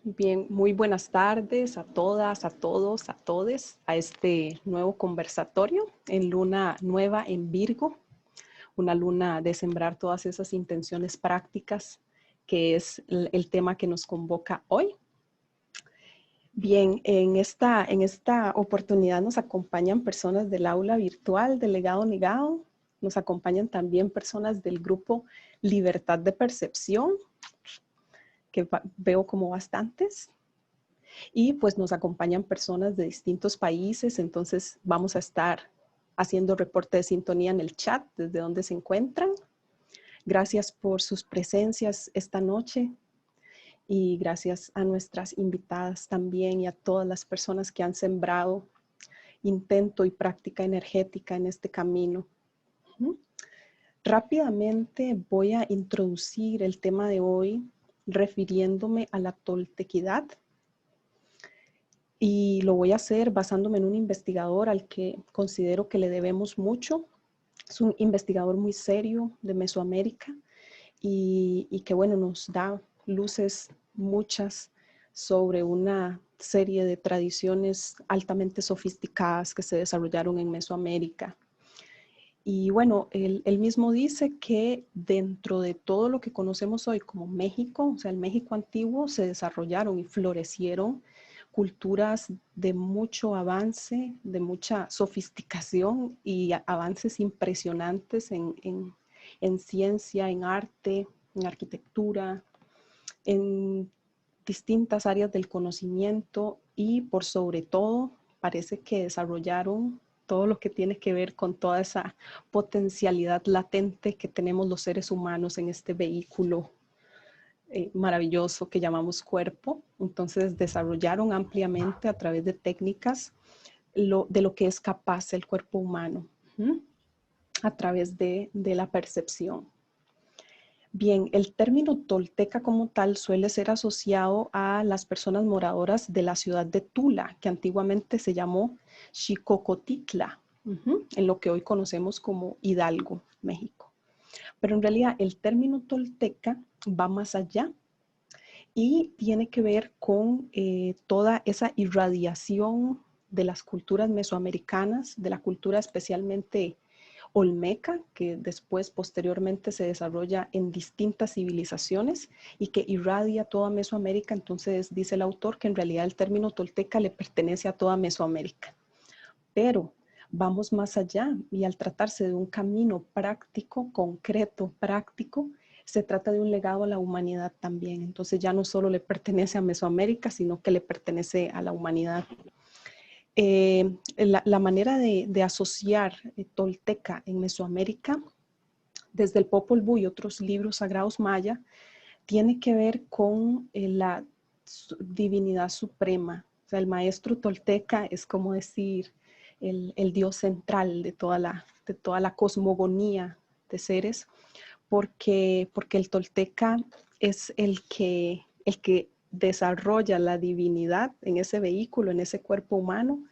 Bien, muy buenas tardes a todas, a todos, a todes, a este nuevo conversatorio en luna nueva en Virgo, una luna de sembrar todas esas intenciones prácticas, que es el tema que nos convoca hoy. Bien, en esta oportunidad nos acompañan personas del aula virtual de Legado Negado, nos acompañan también personas del grupo Libertad de Percepción, que veo como bastantes. Y pues nos acompañan personas de distintos países, entonces vamos a estar haciendo reporte de sintonía en el chat desde donde se encuentran. Gracias por sus presencias esta noche y gracias a nuestras invitadas también y a todas las personas que han sembrado intento y práctica energética en este camino. Rápidamente voy a introducir el tema de hoy refiriéndome a la toltequidad. Y lo voy a hacer basándome en un investigador al que considero que le debemos mucho. Es un investigador muy serio de Mesoamérica y que, bueno, nos da luces muchas sobre una serie de tradiciones altamente sofisticadas que se desarrollaron en Mesoamérica. Y bueno, él mismo dice que dentro de todo lo que conocemos hoy como México, o sea, el México antiguo, se desarrollaron y florecieron culturas de mucho avance, de mucha sofisticación y avances impresionantes en ciencia, en arte, en arquitectura, en distintas áreas del conocimiento y por sobre todo parece que desarrollaron todo lo que tiene que ver con toda esa potencialidad latente que tenemos los seres humanos en este vehículo maravilloso que llamamos cuerpo. Entonces desarrollaron ampliamente a través de técnicas de lo que es capaz el cuerpo humano a través de la percepción. Bien, el término tolteca como tal suele ser asociado a las personas moradoras de la ciudad de Tula, que antiguamente se llamó Xicocotitla, en lo que hoy conocemos como Hidalgo, México. Pero en realidad el término tolteca va más allá y tiene que ver con toda esa irradiación de las culturas mesoamericanas, de la cultura especialmente olmeca, que después posteriormente se desarrolla en distintas civilizaciones y que irradia toda Mesoamérica. Entonces dice el autor que en realidad el término tolteca le pertenece a toda Mesoamérica. Pero vamos más allá y al tratarse de un camino práctico, concreto, práctico, se trata de un legado a la humanidad también. Entonces ya no solo le pertenece a Mesoamérica, sino que le pertenece a la humanidad. La manera de asociar tolteca en Mesoamérica, desde el Popol Vuh y otros libros sagrados maya, tiene que ver con la divinidad suprema. O sea, el maestro tolteca es como decir el dios central de toda la cosmogonía de seres, porque el tolteca es el que desarrolla la divinidad en ese vehículo, en ese cuerpo humano,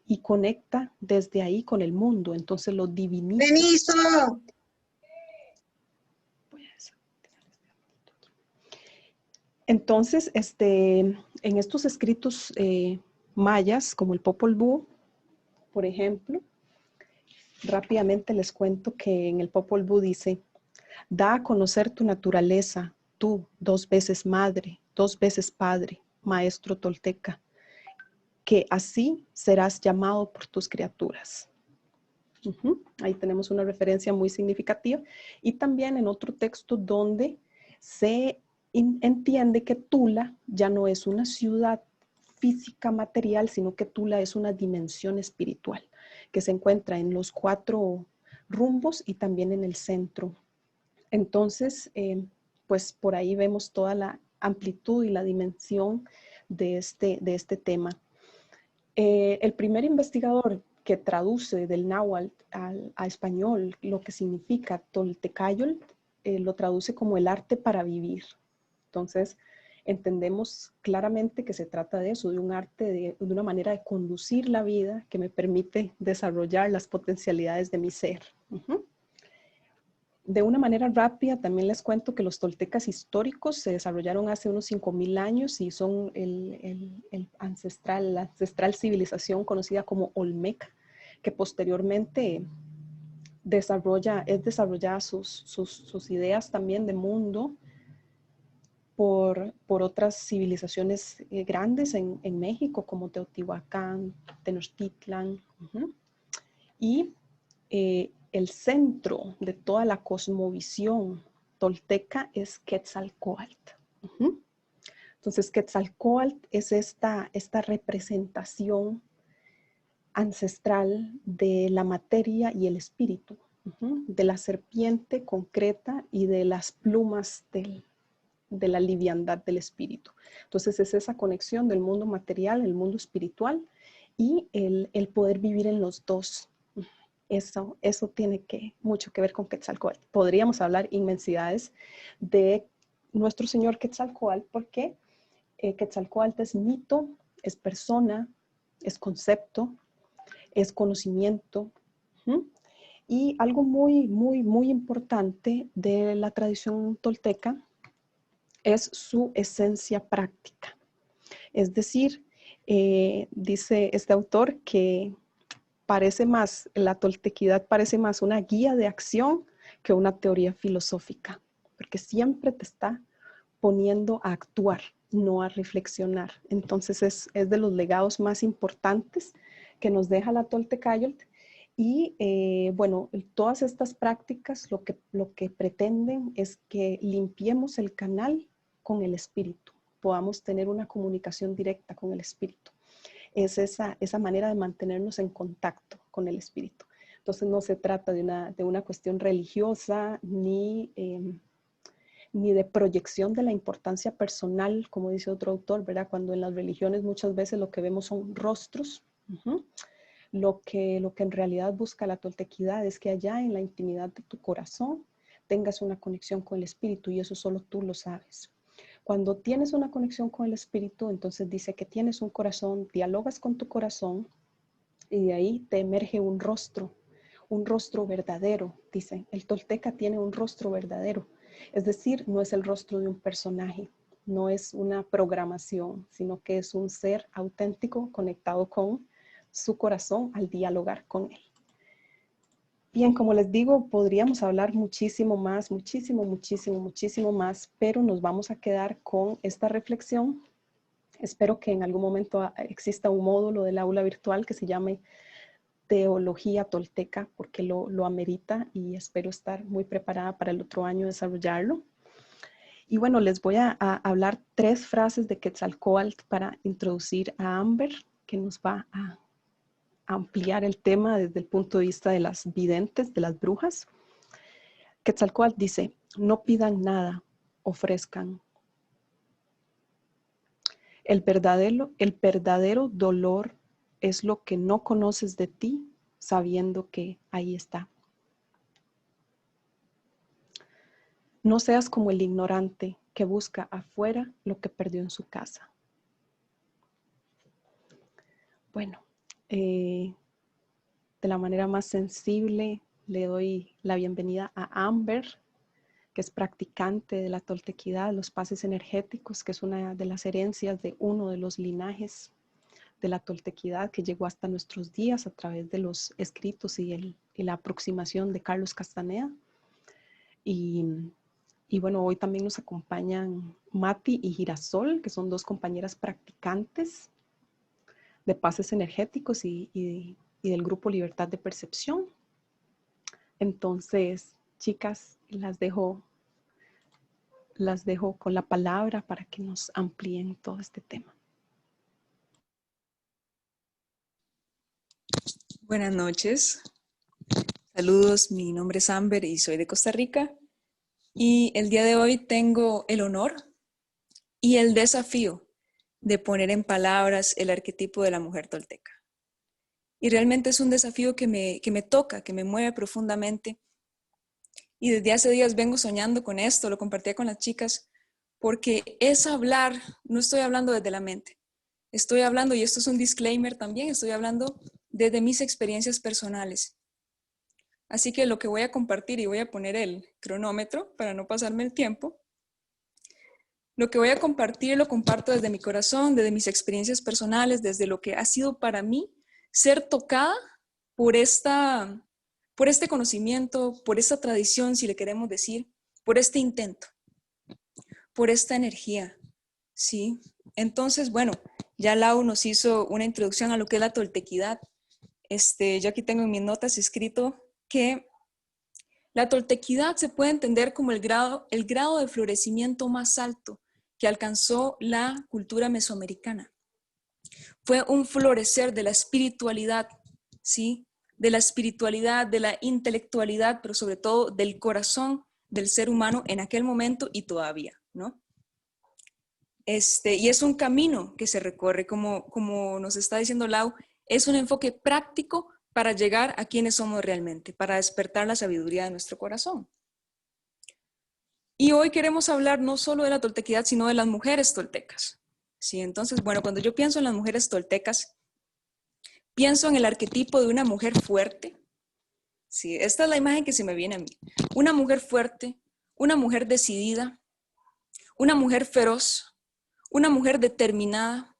y conecta desde ahí con el mundo. Entonces lo diviniza. ¡Permiso! Entonces, en estos escritos mayas, como el Popol Vuh, por ejemplo, rápidamente les cuento que en el Popol Vuh dice: da a conocer tu naturaleza, tú, 2 veces madre, 2 veces padre, maestro tolteca, que así serás llamado por tus criaturas. Ahí tenemos una referencia muy significativa. Y también en otro texto donde se entiende que Tula ya no es una ciudad física material, sino que Tula es una dimensión espiritual que se encuentra en los 4 rumbos y también en el centro. Entonces, pues por ahí vemos toda la amplitud y la dimensión de este tema. El primer investigador que traduce del náhuatl a español lo que significa Toltecayol, lo traduce como el arte para vivir. Entonces, entendemos claramente que se trata de eso, de un arte, de una manera de conducir la vida que me permite desarrollar las potencialidades de mi ser. de una manera rápida, también les cuento que los toltecas históricos se desarrollaron hace unos 5,000 años y son la ancestral civilización conocida como Olmeca, que posteriormente es desarrollada sus ideas también de mundo por otras civilizaciones grandes en México, como Teotihuacán, Tenochtitlan. Y el centro de toda la cosmovisión tolteca es Quetzalcóatl. Entonces, Quetzalcóatl es esta representación ancestral de la materia y el espíritu, de la serpiente concreta y de las plumas de la liviandad del espíritu. Entonces, es esa conexión del mundo material, el mundo espiritual y el poder vivir en los dos. Eso tiene mucho que ver con Quetzalcóatl. Podríamos hablar inmensidades de nuestro Señor Quetzalcóatl, porque Quetzalcóatl es mito, es persona, es concepto, es conocimiento. Y algo muy, muy, muy importante de la tradición tolteca es su esencia práctica. Es decir, dice este autor que la toltequidad parece más una guía de acción que una teoría filosófica, porque siempre te está poniendo a actuar, no a reflexionar. Entonces es de los legados más importantes que nos deja la Toltecayotl. Y bueno, todas estas prácticas lo que pretenden es que limpiemos el canal con el espíritu, podamos tener una comunicación directa con el espíritu. Es esa manera de mantenernos en contacto con el espíritu. Entonces no se trata de una cuestión religiosa ni de proyección de la importancia personal, como dice otro autor, ¿verdad? Cuando en las religiones muchas veces lo que vemos son rostros. Lo que en realidad busca la toltequidad es que allá en la intimidad de tu corazón tengas una conexión con el espíritu, y eso solo tú lo sabes. Cuando tienes una conexión con el espíritu, entonces dice que tienes un corazón, dialogas con tu corazón y de ahí te emerge un rostro verdadero. Dice, el tolteca tiene un rostro verdadero. Es decir, no es el rostro de un personaje, no es una programación, sino que es un ser auténtico conectado con su corazón al dialogar con él. Bien, como les digo, podríamos hablar muchísimo más, muchísimo más, pero nos vamos a quedar con esta reflexión. Espero que en algún momento exista un módulo del aula virtual que se llame Teología Tolteca, porque lo amerita, y espero estar muy preparada para el otro año desarrollarlo. Y bueno, les voy a hablar 3 frases de Quetzalcóatl para introducir a Amber, que nos va a ampliar el tema desde el punto de vista de las videntes, de las brujas. Quetzalcóatl dice, no pidan nada, ofrezcan. El verdadero dolor es lo que no conoces de ti, sabiendo que ahí está. No seas como el ignorante que busca afuera lo que perdió en su casa. Bueno, de la manera más sensible le doy la bienvenida a Amber, que es practicante de la toltequidad, los pases energéticos, que es una de las herencias de uno de los linajes de la toltequidad que llegó hasta nuestros días a través de los escritos y la aproximación de Carlos Castaneda. Y bueno, hoy también nos acompañan Mati y Girasol, que son 2 compañeras practicantes de pases energéticos y del grupo Libertad de Percepción. Entonces, chicas, las dejo con la palabra para que nos amplíen todo este tema. Buenas noches. Saludos, mi nombre es Amber y soy de Costa Rica. Y el día de hoy tengo el honor y el desafío de poner en palabras el arquetipo de la mujer tolteca. Y realmente es un desafío que me toca, que me mueve profundamente. Y desde hace días vengo soñando con esto, lo compartía con las chicas, porque es hablar, no estoy hablando desde la mente. Estoy hablando, y esto es un disclaimer también, estoy hablando desde mis experiencias personales. Así que lo que voy a compartir, y voy a poner el cronómetro para no pasarme el tiempo, lo que voy a compartir lo comparto desde mi corazón, desde mis experiencias personales, desde lo que ha sido para mí ser tocada por este conocimiento, por esta tradición, si le queremos decir, por este intento, por esta energía, ¿sí? Entonces, bueno, ya Lau nos hizo una introducción a lo que es la toltequidad. Yo aquí tengo en mis notas escrito que la toltequidad se puede entender como el grado de florecimiento más alto que alcanzó la cultura mesoamericana. Fue un florecer de la espiritualidad, ¿sí? De la espiritualidad, de la intelectualidad, pero sobre todo del corazón del ser humano en aquel momento y todavía, ¿no? Y es un camino que se recorre, como nos está diciendo Lau, es un enfoque práctico para llegar a quienes somos realmente, para despertar la sabiduría de nuestro corazón. Y hoy queremos hablar no solo de la toltequidad, sino de las mujeres toltecas. Sí, entonces, bueno, cuando yo pienso en las mujeres toltecas, pienso en el arquetipo de una mujer fuerte. Sí, esta es la imagen que se me viene a mí. Una mujer fuerte, una mujer decidida, una mujer feroz, una mujer determinada,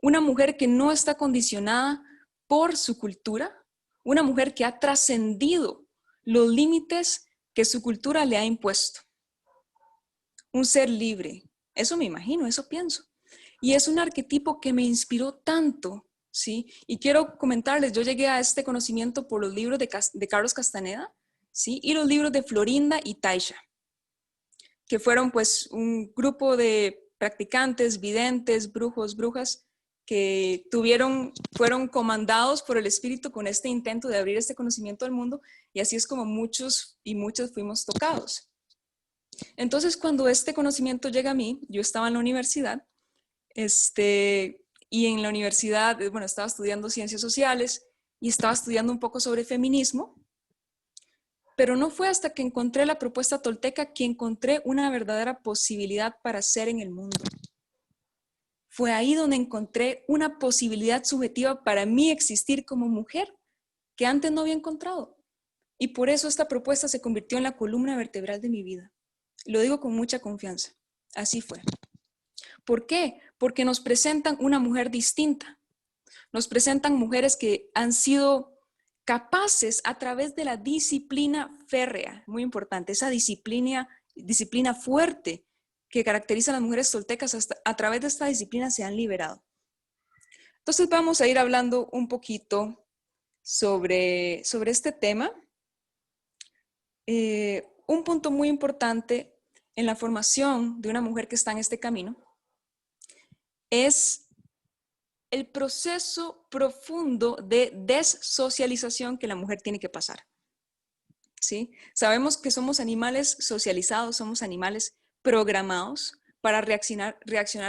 una mujer que no está condicionada por su cultura, una mujer que ha trascendido los límites que su cultura le ha impuesto. Un ser libre, eso me imagino, eso pienso. Y es un arquetipo que me inspiró tanto, ¿sí? Y quiero comentarles, yo llegué a este conocimiento por los libros de Carlos Castaneda, ¿sí? Y los libros de Florinda y Taisha, que fueron pues un grupo de practicantes, videntes, brujos, brujas, que fueron comandados por el espíritu con este intento de abrir este conocimiento al mundo, y así es como muchos y muchas fuimos tocados. Entonces, cuando este conocimiento llega a mí, yo estaba en la universidad, y en la universidad, bueno, estaba estudiando ciencias sociales y estaba estudiando un poco sobre feminismo, pero no fue hasta que encontré la propuesta tolteca que encontré una verdadera posibilidad para ser en el mundo. Fue ahí donde encontré una posibilidad subjetiva para mí existir como mujer que antes no había encontrado. Y por eso esta propuesta se convirtió en la columna vertebral de mi vida. Lo digo con mucha confianza. Así fue. ¿Por qué? Porque nos presentan una mujer distinta. Nos presentan mujeres que han sido capaces a través de la disciplina férrea, muy importante, esa disciplina fuerte que caracteriza a las mujeres toltecas, a través de esta disciplina se han liberado. Entonces vamos a ir hablando un poquito sobre este tema. Un punto muy importante en la formación de una mujer que está en este camino es el proceso profundo de dessocialización que la mujer tiene que pasar. ¿Sí? Sabemos que somos animales socializados, somos animales programados para reaccionar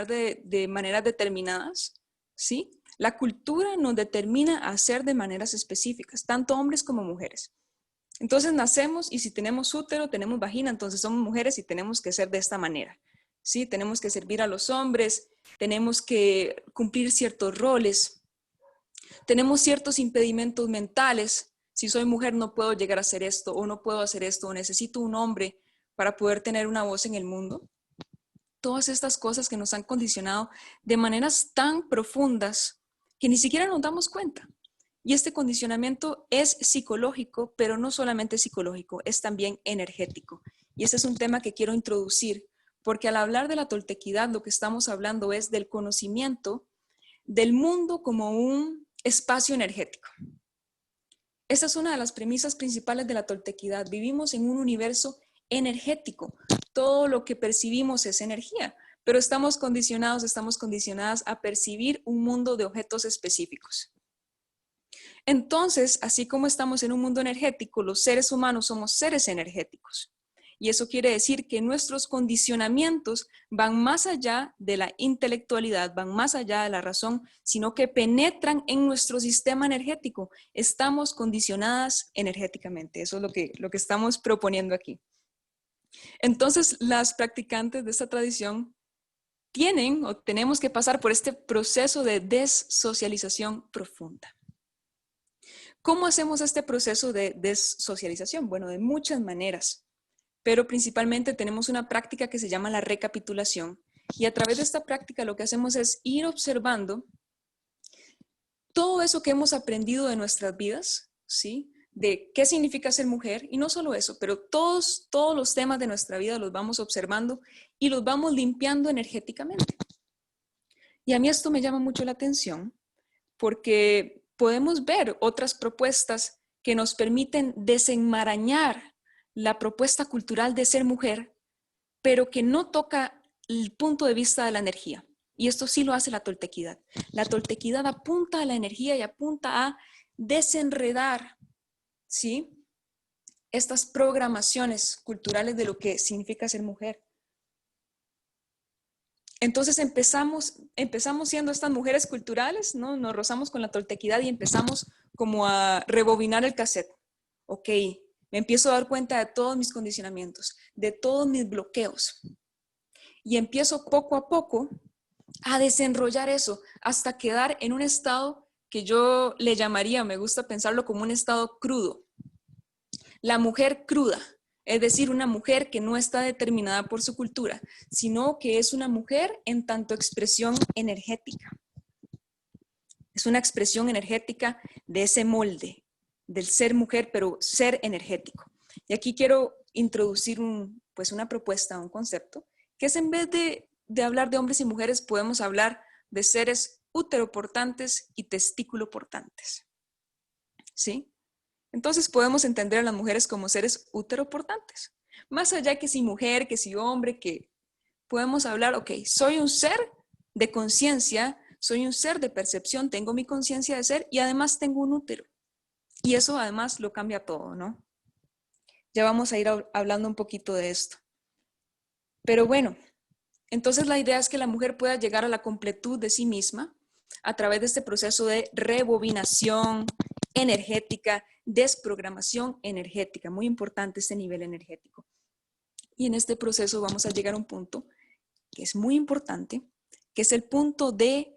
de maneras determinadas. ¿Sí? La cultura nos determina a hacer de maneras específicas, tanto hombres como mujeres. Entonces nacemos y si tenemos útero, tenemos vagina, entonces somos mujeres y tenemos que ser de esta manera. ¿Sí? Tenemos que servir a los hombres, tenemos que cumplir ciertos roles, tenemos ciertos impedimentos mentales. Si soy mujer no puedo llegar a hacer esto, o no puedo hacer esto, o necesito un hombre para poder tener una voz en el mundo. Todas estas cosas que nos han condicionado de maneras tan profundas que ni siquiera nos damos cuenta. Y este condicionamiento es psicológico, pero no solamente psicológico, es también energético. Y ese es un tema que quiero introducir, porque al hablar de la toltequidad, lo que estamos hablando es del conocimiento del mundo como un espacio energético. Esta es una de las premisas principales de la toltequidad. Vivimos en un universo energético. Todo lo que percibimos es energía, pero estamos condicionadas a percibir un mundo de objetos específicos. Entonces, así como estamos en un mundo energético, los seres humanos somos seres energéticos. Y eso quiere decir que nuestros condicionamientos van más allá de la intelectualidad, van más allá de la razón, sino que penetran en nuestro sistema energético. Estamos condicionadas energéticamente. Eso es lo que estamos proponiendo aquí. Entonces, las practicantes de esta tradición tienen o tenemos que pasar por este proceso de dessocialización profunda. ¿Cómo hacemos este proceso de desocialización? Bueno, de muchas maneras, pero principalmente tenemos una práctica que se llama la recapitulación. Y a través de esta práctica lo que hacemos es ir observando todo eso que hemos aprendido de nuestras vidas, ¿sí? De qué significa ser mujer, y no solo eso, pero todos los temas de nuestra vida los vamos observando y los vamos limpiando energéticamente. Y a mí esto me llama mucho la atención porque podemos ver otras propuestas que nos permiten desenmarañar la propuesta cultural de ser mujer, pero que no toca el punto de vista de la energía. Y esto sí lo hace la toltequidad. La toltequidad apunta a la energía y apunta a desenredar, ¿sí?, estas programaciones culturales de lo que significa ser mujer. Entonces empezamos siendo estas mujeres culturales, ¿no? Nos rozamos con la toltequidad y empezamos como a rebobinar el cassette. Ok, me empiezo a dar cuenta de todos mis condicionamientos, de todos mis bloqueos. Y empiezo poco a poco a desenrollar eso hasta quedar en un estado que yo le llamaría, me gusta pensarlo como un estado crudo. La mujer cruda. Es decir, una mujer que no está determinada por su cultura, sino que es una mujer en tanto expresión energética. Es una expresión energética de ese molde, del ser mujer, pero ser energético. Y aquí quiero introducir una propuesta, un concepto, que es en vez de hablar de hombres y mujeres, podemos hablar de seres uteroportantes y testículoportantes. ¿Sí? Entonces podemos entender a las mujeres como seres uteroportantes. Más allá que si mujer, que si hombre, que podemos hablar, ok, soy un ser de conciencia, soy un ser de percepción, tengo mi conciencia de ser y además tengo un útero. Y eso además lo cambia todo, ¿no? Ya vamos a ir hablando un poquito de esto. Pero bueno, entonces la idea es que la mujer pueda llegar a la completud de sí misma a través de este proceso de rebobinación energética, desprogramación energética. Muy importante este nivel energético. Y en este proceso vamos a llegar a un punto que es muy importante, que es el punto de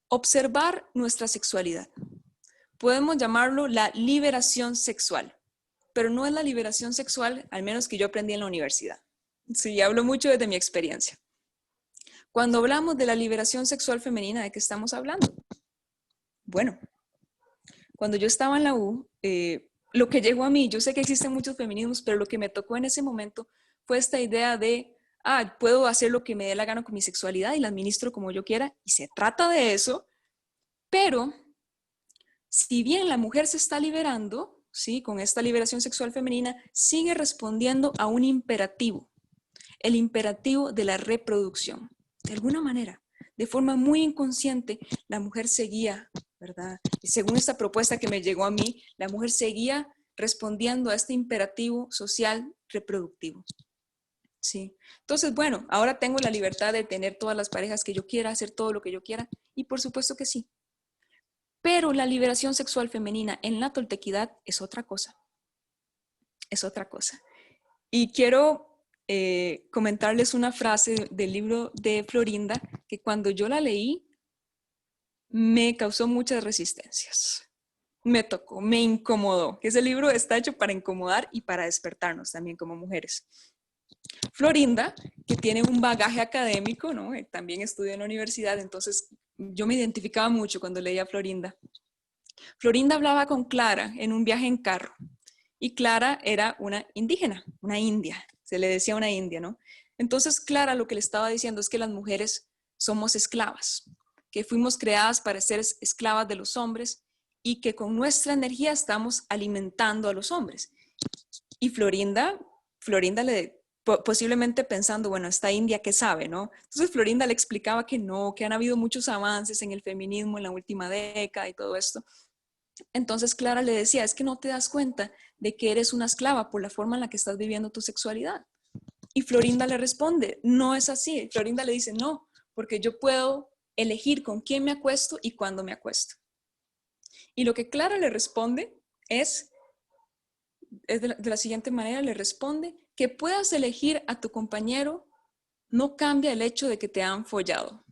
observar nuestra sexualidad. Podemos llamarlo la liberación sexual, pero no es la liberación sexual, al menos que yo aprendí en la universidad. Sí, hablo mucho desde mi experiencia. Cuando hablamos de la liberación sexual femenina, ¿de qué estamos hablando? Bueno, cuando yo estaba en la U, lo que llegó a mí, yo sé que existen muchos feminismos, pero lo que me tocó en ese momento fue esta idea de, puedo hacer lo que me dé la gana con mi sexualidad y la administro como yo quiera, y se trata de eso, pero si bien la mujer se está liberando, ¿sí?, con esta liberación sexual femenina, sigue respondiendo a un imperativo, el imperativo de la reproducción. De alguna manera, de forma muy inconsciente, la mujer seguía, ¿verdad? Y según esta propuesta que me llegó a mí, la mujer seguía respondiendo a este imperativo social reproductivo. Sí. Entonces, bueno, ahora tengo la libertad de tener todas las parejas que yo quiera, hacer todo lo que yo quiera, y por supuesto que sí. Pero la liberación sexual femenina en la toltequidad es otra cosa. Es otra cosa. Y quiero comentarles una frase del libro de Florinda que cuando yo la leí me causó muchas resistencias. Me tocó, me incomodó, que ese libro está hecho para incomodar y para despertarnos también como mujeres. Florinda, que tiene un bagaje académico, ¿no? También estudió en la universidad, entonces yo me identificaba mucho cuando leía a Florinda. Florinda hablaba con Clara en un viaje en carro y Clara era una indígena, una india, se le decía una india, ¿no? Entonces Clara lo que le estaba diciendo es que las mujeres somos esclavas, que fuimos creadas para ser esclavas de los hombres y que con nuestra energía estamos alimentando a los hombres. Y Florinda posiblemente pensando, bueno, esta india ¿qué sabe, no? Entonces Florinda le explicaba que no, que han habido muchos avances en el feminismo en la última década y todo esto. Entonces Clara le decía, es que no te das cuenta de que eres una esclava por la forma en la que estás viviendo tu sexualidad. Y Florinda le responde, no es así. Florinda le dice, no, porque yo puedo elegir con quién me acuesto y cuándo me acuesto. Y lo que Clara le responde es de la siguiente manera, le responde, que puedas elegir a tu compañero no cambia el hecho de que te han follado.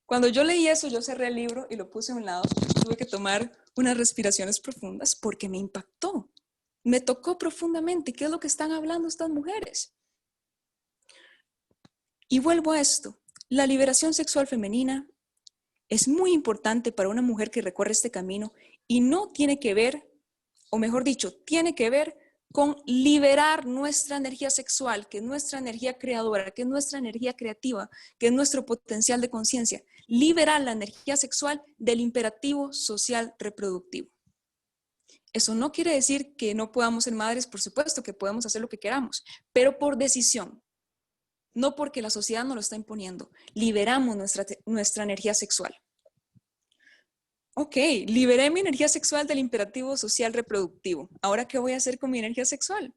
Cuando yo leí eso, yo cerré el libro y lo puse a un lado tuve que tomar unas respiraciones profundas porque me impactó. Me tocó profundamente. ¿Qué es lo que están hablando estas mujeres? Y vuelvo a esto. La liberación sexual femenina es muy importante para una mujer que recorre este camino y no tiene que ver, o mejor dicho, tiene que ver con liberar nuestra energía sexual, que es nuestra energía creadora, que es nuestra energía creativa, que es nuestro potencial de conciencia. Liberar la energía sexual del imperativo social reproductivo. Eso no quiere decir que no podamos ser madres, por supuesto que podemos hacer lo que queramos, pero por decisión, no porque la sociedad nos lo está imponiendo. Liberamos nuestra energía sexual. Ok, liberé mi energía sexual del imperativo social reproductivo. ¿Ahora qué voy a hacer con mi energía sexual?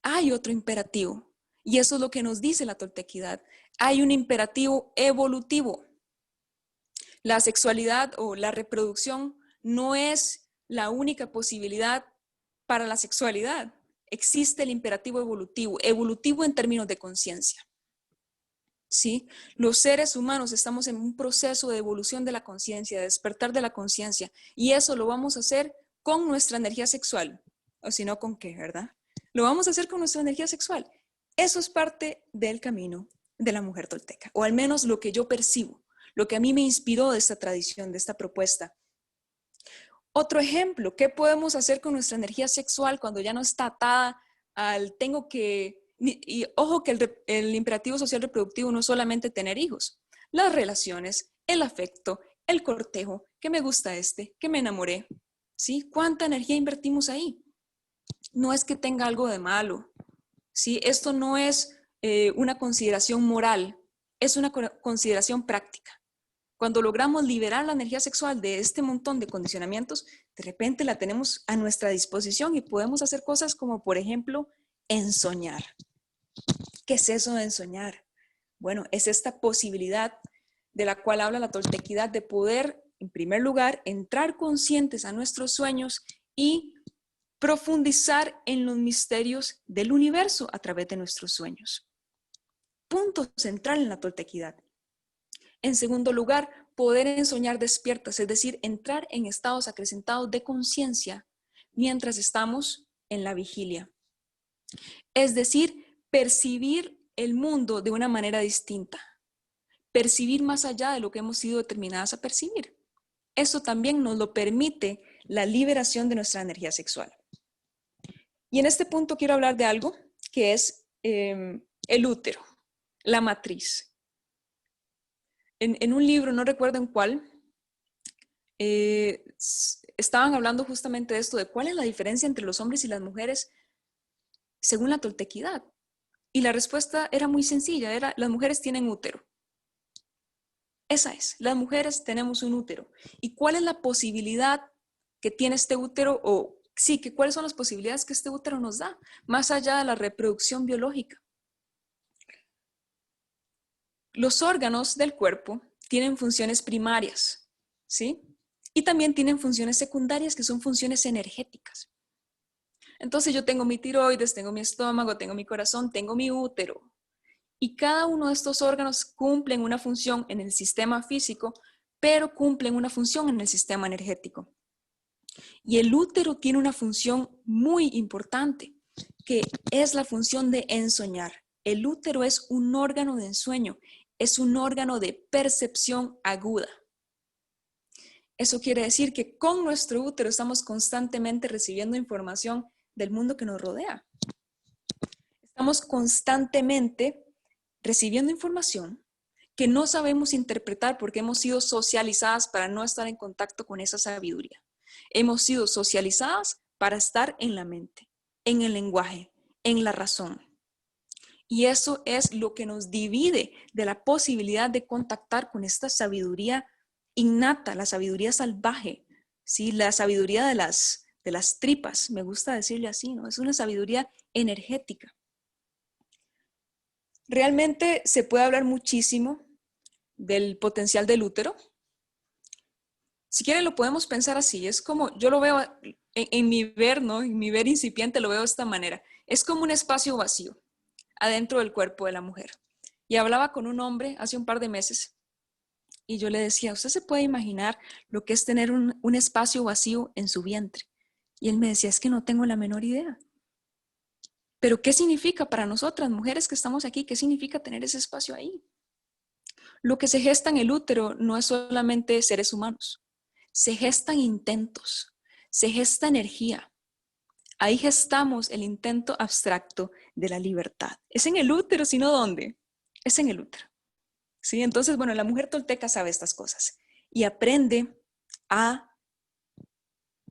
Hay otro imperativo, y eso es lo que nos dice la toltequidad. Hay un imperativo evolutivo. La sexualidad o la reproducción no es la única posibilidad para la sexualidad. Existe el imperativo evolutivo, evolutivo en términos de conciencia. ¿Sí? Los seres humanos estamos en un proceso de evolución de la conciencia, de despertar de la conciencia, y eso lo vamos a hacer con nuestra energía sexual, o si no, ¿con qué, verdad? Lo vamos a hacer con nuestra energía sexual. Eso es parte del camino de la mujer tolteca, o al menos lo que yo percibo, lo que a mí me inspiró de esta tradición, de esta propuesta. Otro ejemplo, ¿qué podemos hacer con nuestra energía sexual cuando ya no está atada al tengo que... Y ojo que el imperativo social reproductivo no es solamente tener hijos. Las relaciones, el afecto, el cortejo, que me gusta que me enamoré. ¿Sí? ¿Cuánta energía invertimos ahí? No es que tenga algo de malo. ¿Sí? Esto no es una consideración moral, es una consideración práctica. Cuando logramos liberar la energía sexual de este montón de condicionamientos, de repente la tenemos a nuestra disposición y podemos hacer cosas como, por ejemplo, ensoñar. ¿Qué es eso de ensoñar? Bueno, es esta posibilidad de la cual habla la toltequidad de poder, en primer lugar, entrar conscientes a nuestros sueños y profundizar en los misterios del universo a través de nuestros sueños. Punto central en la toltequidad. En segundo lugar, poder ensoñar despiertas, es decir, entrar en estados acrecentados de conciencia mientras estamos en la vigilia. Es decir, percibir el mundo de una manera distinta, percibir más allá de lo que hemos sido determinadas a percibir. Eso también nos lo permite la liberación de nuestra energía sexual. Y en este punto quiero hablar de algo que es el útero, la matriz. En un libro, no recuerdo en cuál, estaban hablando justamente de esto, de cuál es la diferencia entre los hombres y las mujeres según la toltequidad. Y la respuesta era muy sencilla, era las mujeres tienen útero. Esa es, las mujeres tenemos un útero. ¿Y cuál es la posibilidad que tiene este útero? O sí, que cuáles son las posibilidades que este útero nos da, más allá de la reproducción biológica. Los órganos del cuerpo tienen funciones primarias, ¿sí? Y también tienen funciones secundarias que son funciones energéticas. Entonces yo tengo mi tiroides, tengo mi estómago, tengo mi corazón, tengo mi útero. Y cada uno de estos órganos cumplen una función en el sistema físico, pero cumplen una función en el sistema energético. Y el útero tiene una función muy importante, que es la función de ensoñar. El útero es un órgano de ensueño, es un órgano de percepción aguda. Eso quiere decir que con nuestro útero estamos constantemente recibiendo información del mundo que nos rodea. Estamos constantemente recibiendo información que no sabemos interpretar porque hemos sido socializadas para no estar en contacto con esa sabiduría. Hemos sido socializadas para estar en la mente, en el lenguaje, en la razón. Y eso es lo que nos divide de la posibilidad de contactar con esta sabiduría innata, la sabiduría salvaje, ¿sí? La sabiduría de las tripas, me gusta decirle así, ¿no? Es una sabiduría energética. Realmente se puede hablar muchísimo del potencial del útero. Si quieren lo podemos pensar así, es como, yo lo veo en mi ver, ¿no? En mi ver incipiente lo veo de esta manera. Es como un espacio vacío adentro del cuerpo de la mujer. Y hablaba con un hombre hace un par de meses Y yo le decía, ¿usted se puede imaginar lo que es tener un espacio vacío en su vientre? Y él me decía, es que no tengo la menor idea. Pero ¿qué significa para nosotras, mujeres que estamos aquí, qué significa tener ese espacio ahí? Lo que se gesta en el útero no es solamente seres humanos. Se gestan intentos, se gesta energía. Ahí gestamos el intento abstracto de la libertad. Es en el útero, sino ¿dónde? Es en el útero. ¿Sí? Entonces, bueno, la mujer tolteca sabe estas cosas y aprende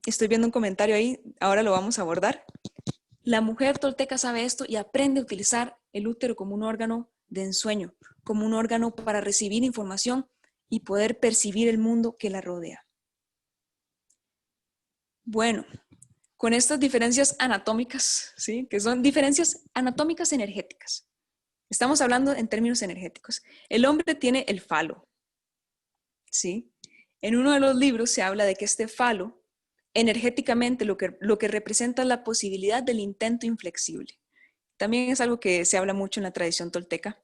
estoy viendo un comentario ahí, ahora lo vamos a abordar. La mujer tolteca sabe esto y aprende a utilizar el útero como un órgano de ensueño, como un órgano para recibir información y poder percibir el mundo que la rodea. Bueno, con estas diferencias anatómicas, ¿sí? Que son diferencias anatómicas energéticas. Estamos hablando en términos energéticos. El hombre tiene el falo, ¿sí? En uno de los libros se habla de que este falo, energéticamente, lo que representa es la posibilidad del intento inflexible. También es algo que se habla mucho en la tradición tolteca.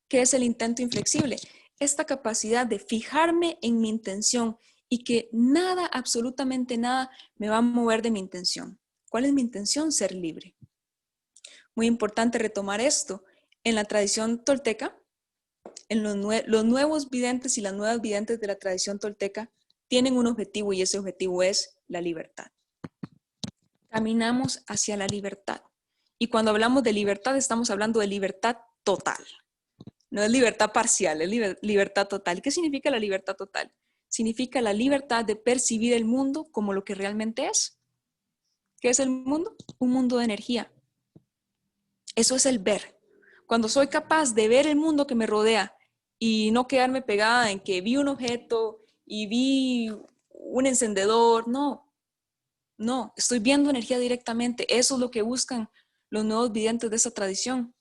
¿Qué es el intento inflexible? Esta capacidad de fijarme en mi intención y que nada, absolutamente nada, me va a mover de mi intención. ¿Cuál es mi intención? Ser libre. Muy importante retomar esto. En la tradición tolteca, en los nuevos videntes y las nuevas videntes de la tradición tolteca tienen un objetivo y ese objetivo es la libertad. Caminamos hacia la libertad. Y cuando hablamos de libertad, estamos hablando de libertad total. No es libertad parcial, es libertad total. ¿Qué significa la libertad total? Significa la libertad de percibir el mundo como lo que realmente es. ¿Qué es el mundo? Un mundo de energía. Eso es el ver. Cuando soy capaz de ver el mundo que me rodea y no quedarme pegada en que vi un objeto y vi un encendedor, no, estoy viendo energía directamente. Eso es lo que buscan los nuevos videntes de esa tradición.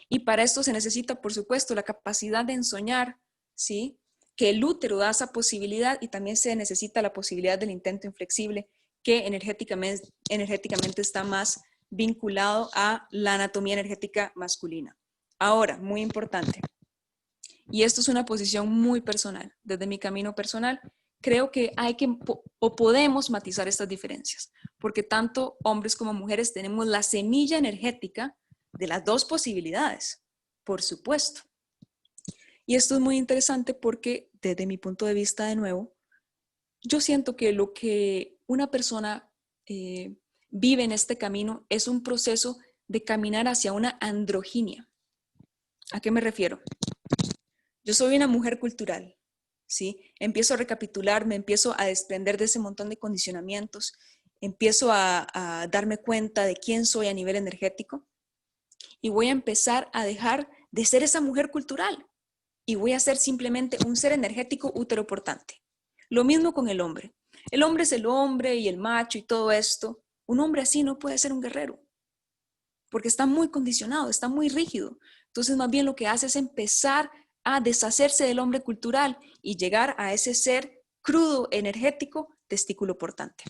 Y para esto se necesita, por supuesto, la capacidad de ensoñar, ¿sí? Que el útero da esa posibilidad y también se necesita la posibilidad del intento inflexible que energéticamente está más vinculado a la anatomía energética masculina. Ahora, muy importante, y esto es una posición muy personal, desde mi camino personal, creo que hay que o podemos matizar estas diferencias, porque tanto hombres como mujeres tenemos la semilla energética de las dos posibilidades, por supuesto. Y esto es muy interesante porque desde mi punto de vista, de nuevo, yo siento que lo que una persona vive en este camino es un proceso de caminar hacia una androginia. ¿A qué me refiero? Yo soy una mujer cultural, ¿sí? Empiezo a recapitular, me empiezo a desprender de ese montón de condicionamientos, empiezo a darme cuenta de quién soy a nivel energético y voy a empezar a dejar de ser esa mujer cultural y voy a ser simplemente un ser energético útero-portante. Lo mismo con el hombre. El hombre es el hombre y el macho y todo esto. Un hombre así no puede ser un guerrero porque está muy condicionado, está muy rígido. Entonces, más bien lo que hace es empezar a deshacerse del hombre cultural y llegar a ese ser crudo, energético, testículo portante.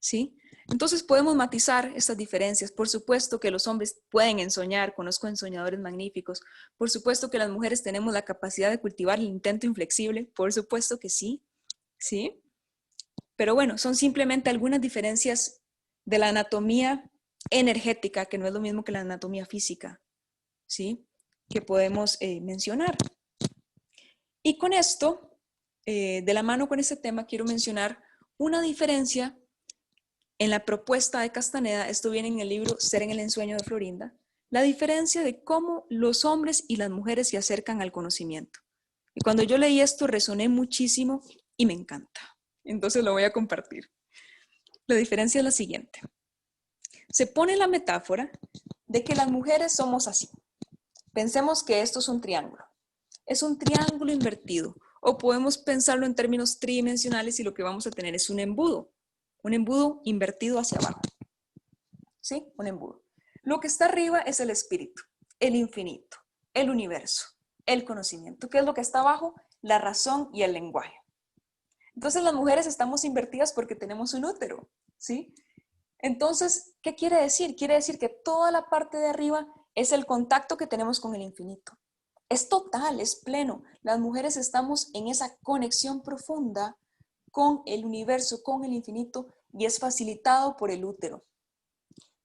¿Sí? Entonces podemos matizar estas diferencias. Por supuesto que los hombres pueden ensoñar, conozco ensoñadores magníficos. Por supuesto que las mujeres tenemos la capacidad de cultivar el intento inflexible. Por supuesto que sí, ¿sí? Pero bueno, son simplemente algunas diferencias de la anatomía energética, que no es lo mismo que la anatomía física, ¿sí? Que podemos mencionar. Y con esto, de la mano con este tema, quiero mencionar una diferencia en la propuesta de Castaneda. Esto viene en el libro Ser en el ensueño de Florinda, la diferencia de cómo los hombres y las mujeres se acercan al conocimiento. Y cuando yo leí esto, resoné muchísimo y me encanta. Entonces lo voy a compartir. La diferencia es la siguiente. Se pone la metáfora de que las mujeres somos así. Pensemos que esto es un triángulo. Es un triángulo invertido. O podemos pensarlo en términos tridimensionales y lo que vamos a tener es un embudo. Un embudo invertido hacia abajo. ¿Sí? Un embudo. Lo que está arriba es el espíritu, el infinito, el universo, el conocimiento. ¿Qué es lo que está abajo? La razón y el lenguaje. Entonces las mujeres estamos invertidas porque tenemos un útero. ¿Sí? Entonces, ¿qué quiere decir? Quiere decir que toda la parte de arriba es el contacto que tenemos con el infinito. es total, es pleno. Las mujeres estamos en esa conexión profunda con el universo, con el infinito, y es facilitado por el útero.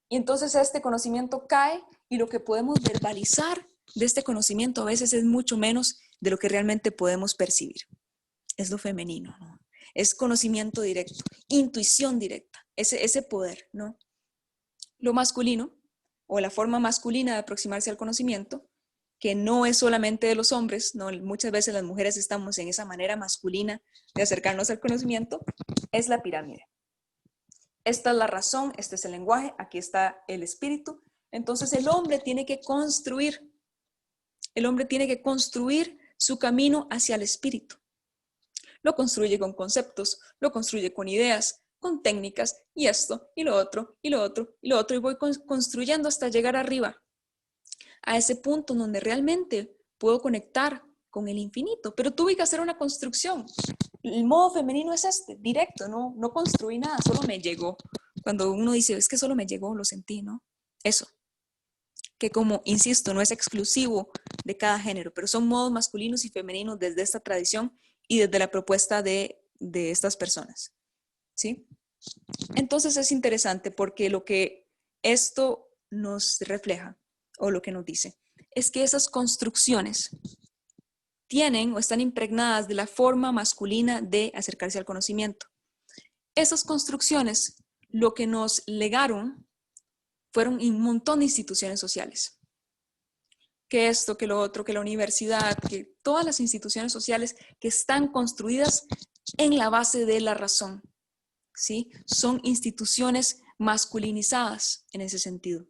Y entonces este conocimiento cae y lo que podemos verbalizar de este conocimiento a veces es mucho menos de lo que realmente podemos percibir. Es lo femenino, ¿no? Es conocimiento directo, intuición directa, ese poder, ¿no? Lo masculino, o la forma masculina de aproximarse al conocimiento, que no es solamente de los hombres, ¿no? Muchas veces las mujeres estamos en esa manera masculina de acercarnos al conocimiento, es la pirámide. Esta es la razón, este es el lenguaje, aquí está el espíritu. Entonces el hombre tiene que construir su camino hacia el espíritu. Lo construye con conceptos, lo construye con ideas, con técnicas, y esto, y lo otro, y lo otro, y lo otro, y voy construyendo hasta llegar arriba, a ese punto donde realmente puedo conectar con el infinito. Pero tuve que hacer una construcción. El modo femenino es directo, no construí nada, solo me llegó. Cuando uno dice, es que solo me llegó, lo sentí, ¿no? Eso. Que como, insisto, no es exclusivo de cada género, pero son modos masculinos y femeninos desde esta tradición y desde la propuesta de estas personas, ¿sí? Entonces es interesante porque lo que esto nos refleja, o lo que nos dice, es que esas construcciones tienen o están impregnadas de la forma masculina de acercarse al conocimiento. Esas construcciones lo que nos legaron fueron un montón de instituciones sociales. Que esto, que lo otro, que la universidad, que todas las instituciones sociales que están construidas en la base de la razón, ¿sí? Son instituciones masculinizadas en ese sentido.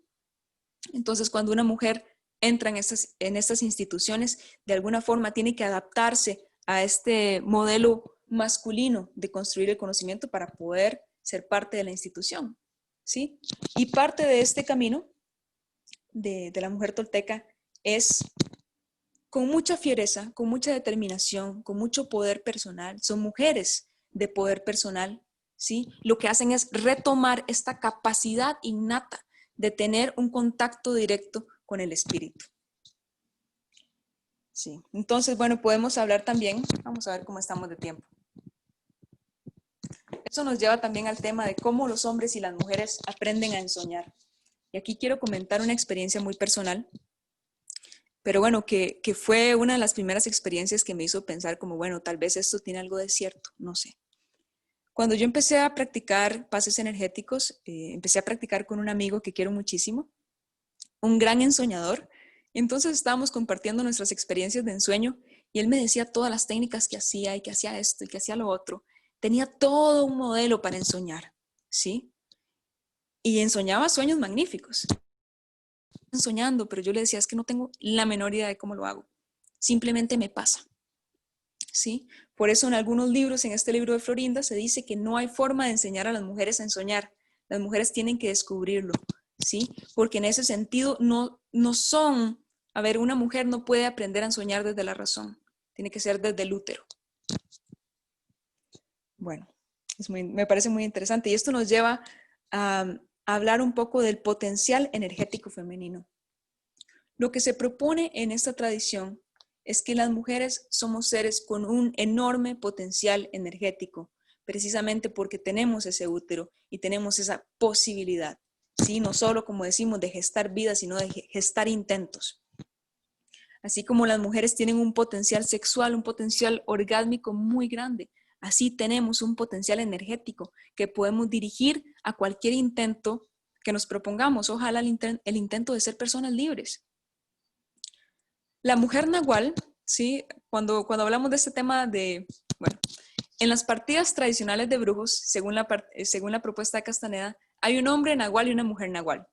Entonces, cuando una mujer entra en estas instituciones, de alguna forma tiene que adaptarse a este modelo masculino de construir el conocimiento para poder ser parte de la institución, ¿sí? Y parte de este camino de la mujer tolteca es con mucha fiereza, con mucha determinación, con mucho poder personal. Son mujeres de poder personal, ¿sí? Lo que hacen es retomar esta capacidad innata de tener un contacto directo con el espíritu. Sí. Entonces, bueno, podemos hablar también, vamos a ver cómo estamos de tiempo. Eso nos lleva también al tema de cómo los hombres y las mujeres aprenden a ensoñar. Y aquí quiero comentar una experiencia muy personal, pero bueno, que fue una de las primeras experiencias que me hizo pensar como, bueno, tal vez esto tiene algo de cierto, no sé. Cuando yo empecé a practicar pases energéticos, empecé a practicar con un amigo que quiero muchísimo, un gran ensoñador. Entonces estábamos compartiendo nuestras experiencias de ensueño y él me decía todas las técnicas que hacía y que hacía esto y que hacía lo otro. Tenía todo un modelo para ensoñar, ¿sí? Y ensoñaba sueños magníficos. Soñando, pero yo le decía, es que no tengo la menor idea de cómo lo hago. Simplemente me pasa, ¿sí? Por eso en algunos libros, en este libro de Florinda, se dice que no hay forma de enseñar a las mujeres a ensoñar. Las mujeres tienen que descubrirlo, ¿sí? Porque en ese sentido no son, a ver, una mujer no puede aprender a ensoñar desde la razón, tiene que ser desde el útero. Bueno, me parece muy interesante y esto nos lleva a hablar un poco del potencial energético femenino. Lo que se propone en esta tradición es que las mujeres somos seres con un enorme potencial energético, precisamente porque tenemos ese útero y tenemos esa posibilidad, ¿sí? No solo, como decimos, de gestar vida, sino de gestar intentos. Así como las mujeres tienen un potencial sexual, un potencial orgásmico muy grande, así tenemos un potencial energético que podemos dirigir a cualquier intento que nos propongamos. Ojalá el intento de ser personas libres. La mujer nahual, ¿sí? Cuando hablamos de este tema bueno, en las partidas tradicionales de brujos, según la propuesta de Castaneda, hay un hombre nahual y una mujer nahual.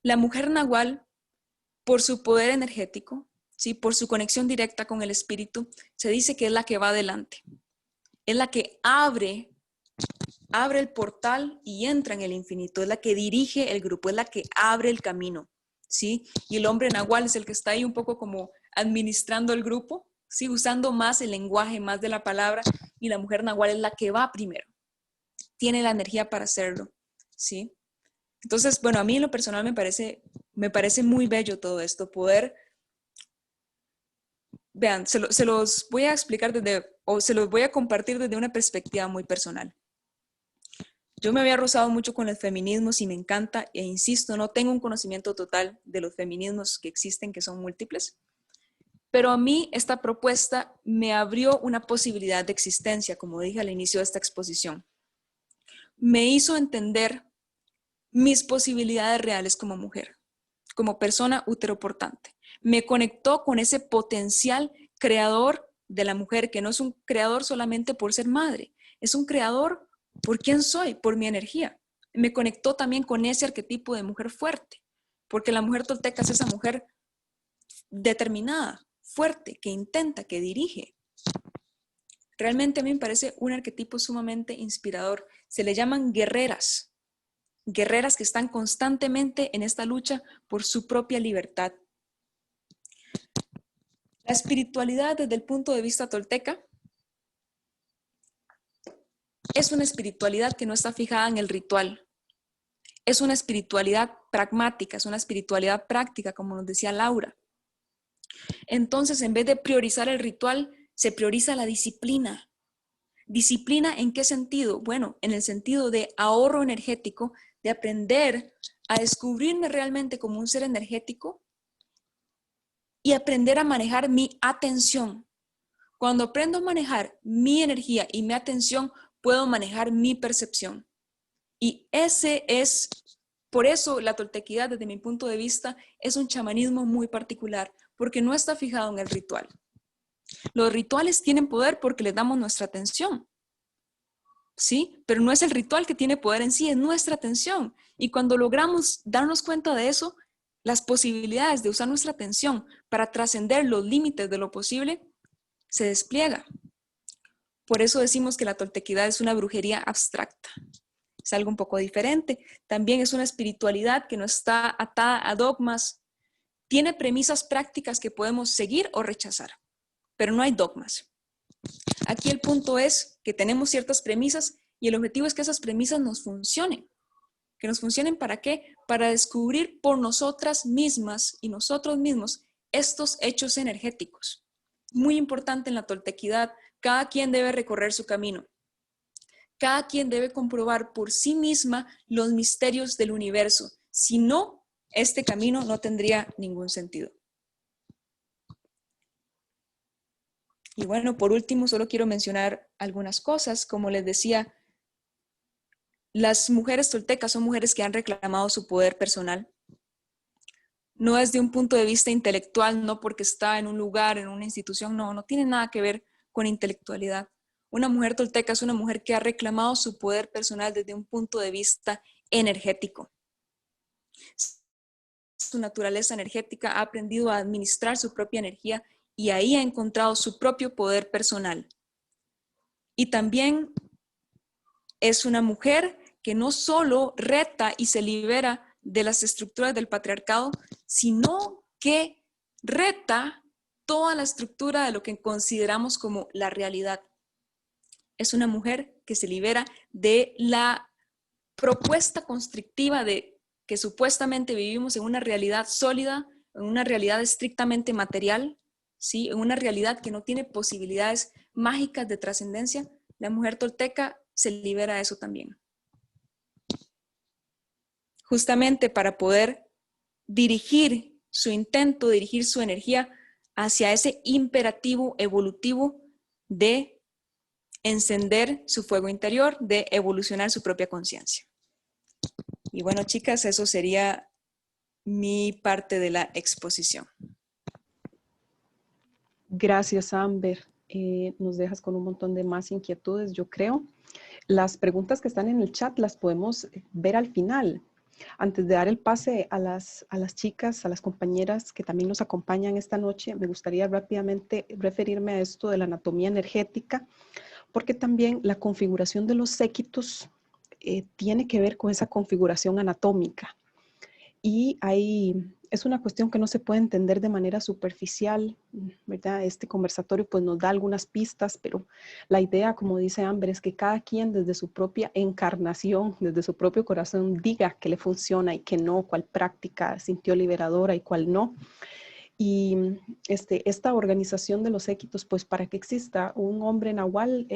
La mujer nahual, por su poder energético, ¿sí? Por su conexión directa con el espíritu, se dice que es la que va adelante. Es la que abre el portal y entra en el infinito. Es la que dirige el grupo, es la que abre el camino, ¿sí? Y el hombre nahual es el que está ahí un poco como administrando el grupo, ¿sí? Usando más el lenguaje, más de la palabra, y la mujer nahual es la que va primero. Tiene la energía para hacerlo, ¿sí? Entonces, bueno, a mí en lo personal me parece muy bello todo esto, poder vean, se los voy a explicar se los voy a compartir desde una perspectiva muy personal. Yo me había rozado mucho con los feminismos y me encanta, e insisto, no tengo un conocimiento total de los feminismos que existen, que son múltiples, pero a mí esta propuesta me abrió una posibilidad de existencia, como dije al inicio de esta exposición. Me hizo entender mis posibilidades reales como mujer, como persona uteroportante. Me conectó con ese potencial creador de la mujer, que no es un creador solamente por ser madre, es un creador por quién soy, por mi energía. Me conectó también con ese arquetipo de mujer fuerte, porque la mujer tolteca es esa mujer determinada, fuerte, que intenta, que dirige. Realmente a mí me parece un arquetipo sumamente inspirador. Se le llaman guerreras, guerreras que están constantemente en esta lucha por su propia libertad. La espiritualidad desde el punto de vista tolteca es una espiritualidad que no está fijada en el ritual. Es una espiritualidad pragmática, es una espiritualidad práctica, como nos decía Laura. Entonces, en vez de priorizar el ritual, se prioriza la disciplina. ¿Disciplina en qué sentido? Bueno, en el sentido de ahorro energético, de aprender a descubrirme realmente como un ser energético y aprender a manejar mi atención. Cuando aprendo a manejar mi energía y mi atención, puedo manejar mi percepción. Y por eso la toltequidad, desde mi punto de vista, es un chamanismo muy particular, porque no está fijado en el ritual. Los rituales tienen poder porque les damos nuestra atención, ¿sí? Pero no es el ritual que tiene poder en sí, es nuestra atención. Y cuando logramos darnos cuenta de eso, las posibilidades de usar nuestra atención para trascender los límites de lo posible se despliega. Por eso decimos que la toltequidad es una brujería abstracta. Es algo un poco diferente. También es una espiritualidad que no está atada a dogmas. Tiene premisas prácticas que podemos seguir o rechazar, pero no hay dogmas. Aquí el punto es que tenemos ciertas premisas y el objetivo es que esas premisas nos funcionen. ¿Que nos funcionen para qué? Para descubrir por nosotras mismas y nosotros mismos estos hechos energéticos. Muy importante en la toltequidad, cada quien debe recorrer su camino. Cada quien debe comprobar por sí misma los misterios del universo. Si no, este camino no tendría ningún sentido. Y bueno, por último, solo quiero mencionar algunas cosas. Como les decía, las mujeres toltecas son mujeres que han reclamado su poder personal. No desde un punto de vista intelectual, no porque está en un lugar, en una institución, no tiene nada que ver con intelectualidad. Una mujer tolteca es una mujer que ha reclamado su poder personal desde un punto de vista energético. Su naturaleza energética, ha aprendido a administrar su propia energía y ahí ha encontrado su propio poder personal. Y también es una mujer que no solo reta y se libera de las estructuras del patriarcado, sino que reta toda la estructura de lo que consideramos como la realidad. Es una mujer que se libera de la propuesta constrictiva de que supuestamente vivimos en una realidad sólida, en una realidad estrictamente material, ¿sí? En una realidad que no tiene posibilidades mágicas de trascendencia. La mujer tolteca se libera de eso también. Justamente para poder dirigir su intento, dirigir su energía hacia ese imperativo evolutivo de encender su fuego interior, de evolucionar su propia conciencia. Y bueno, chicas, eso sería mi parte de la exposición. Gracias, Amber. Nos dejas con un montón de más inquietudes, yo creo. Las preguntas que están en el chat las podemos ver al final. Antes de dar el pase a las chicas, a las compañeras que también nos acompañan esta noche, me gustaría rápidamente referirme a esto de la anatomía energética, porque también la configuración de los séquitos tiene que ver con esa configuración anatómica. Y es una cuestión que no se puede entender de manera superficial, ¿verdad? Este conversatorio pues nos da algunas pistas, pero la idea, como dice Amber, es que cada quien desde su propia encarnación, desde su propio corazón, diga que le funciona y que no, cuál práctica sintió liberadora y cuál no. Y esta organización de los séquitos, pues para que exista un hombre nahual,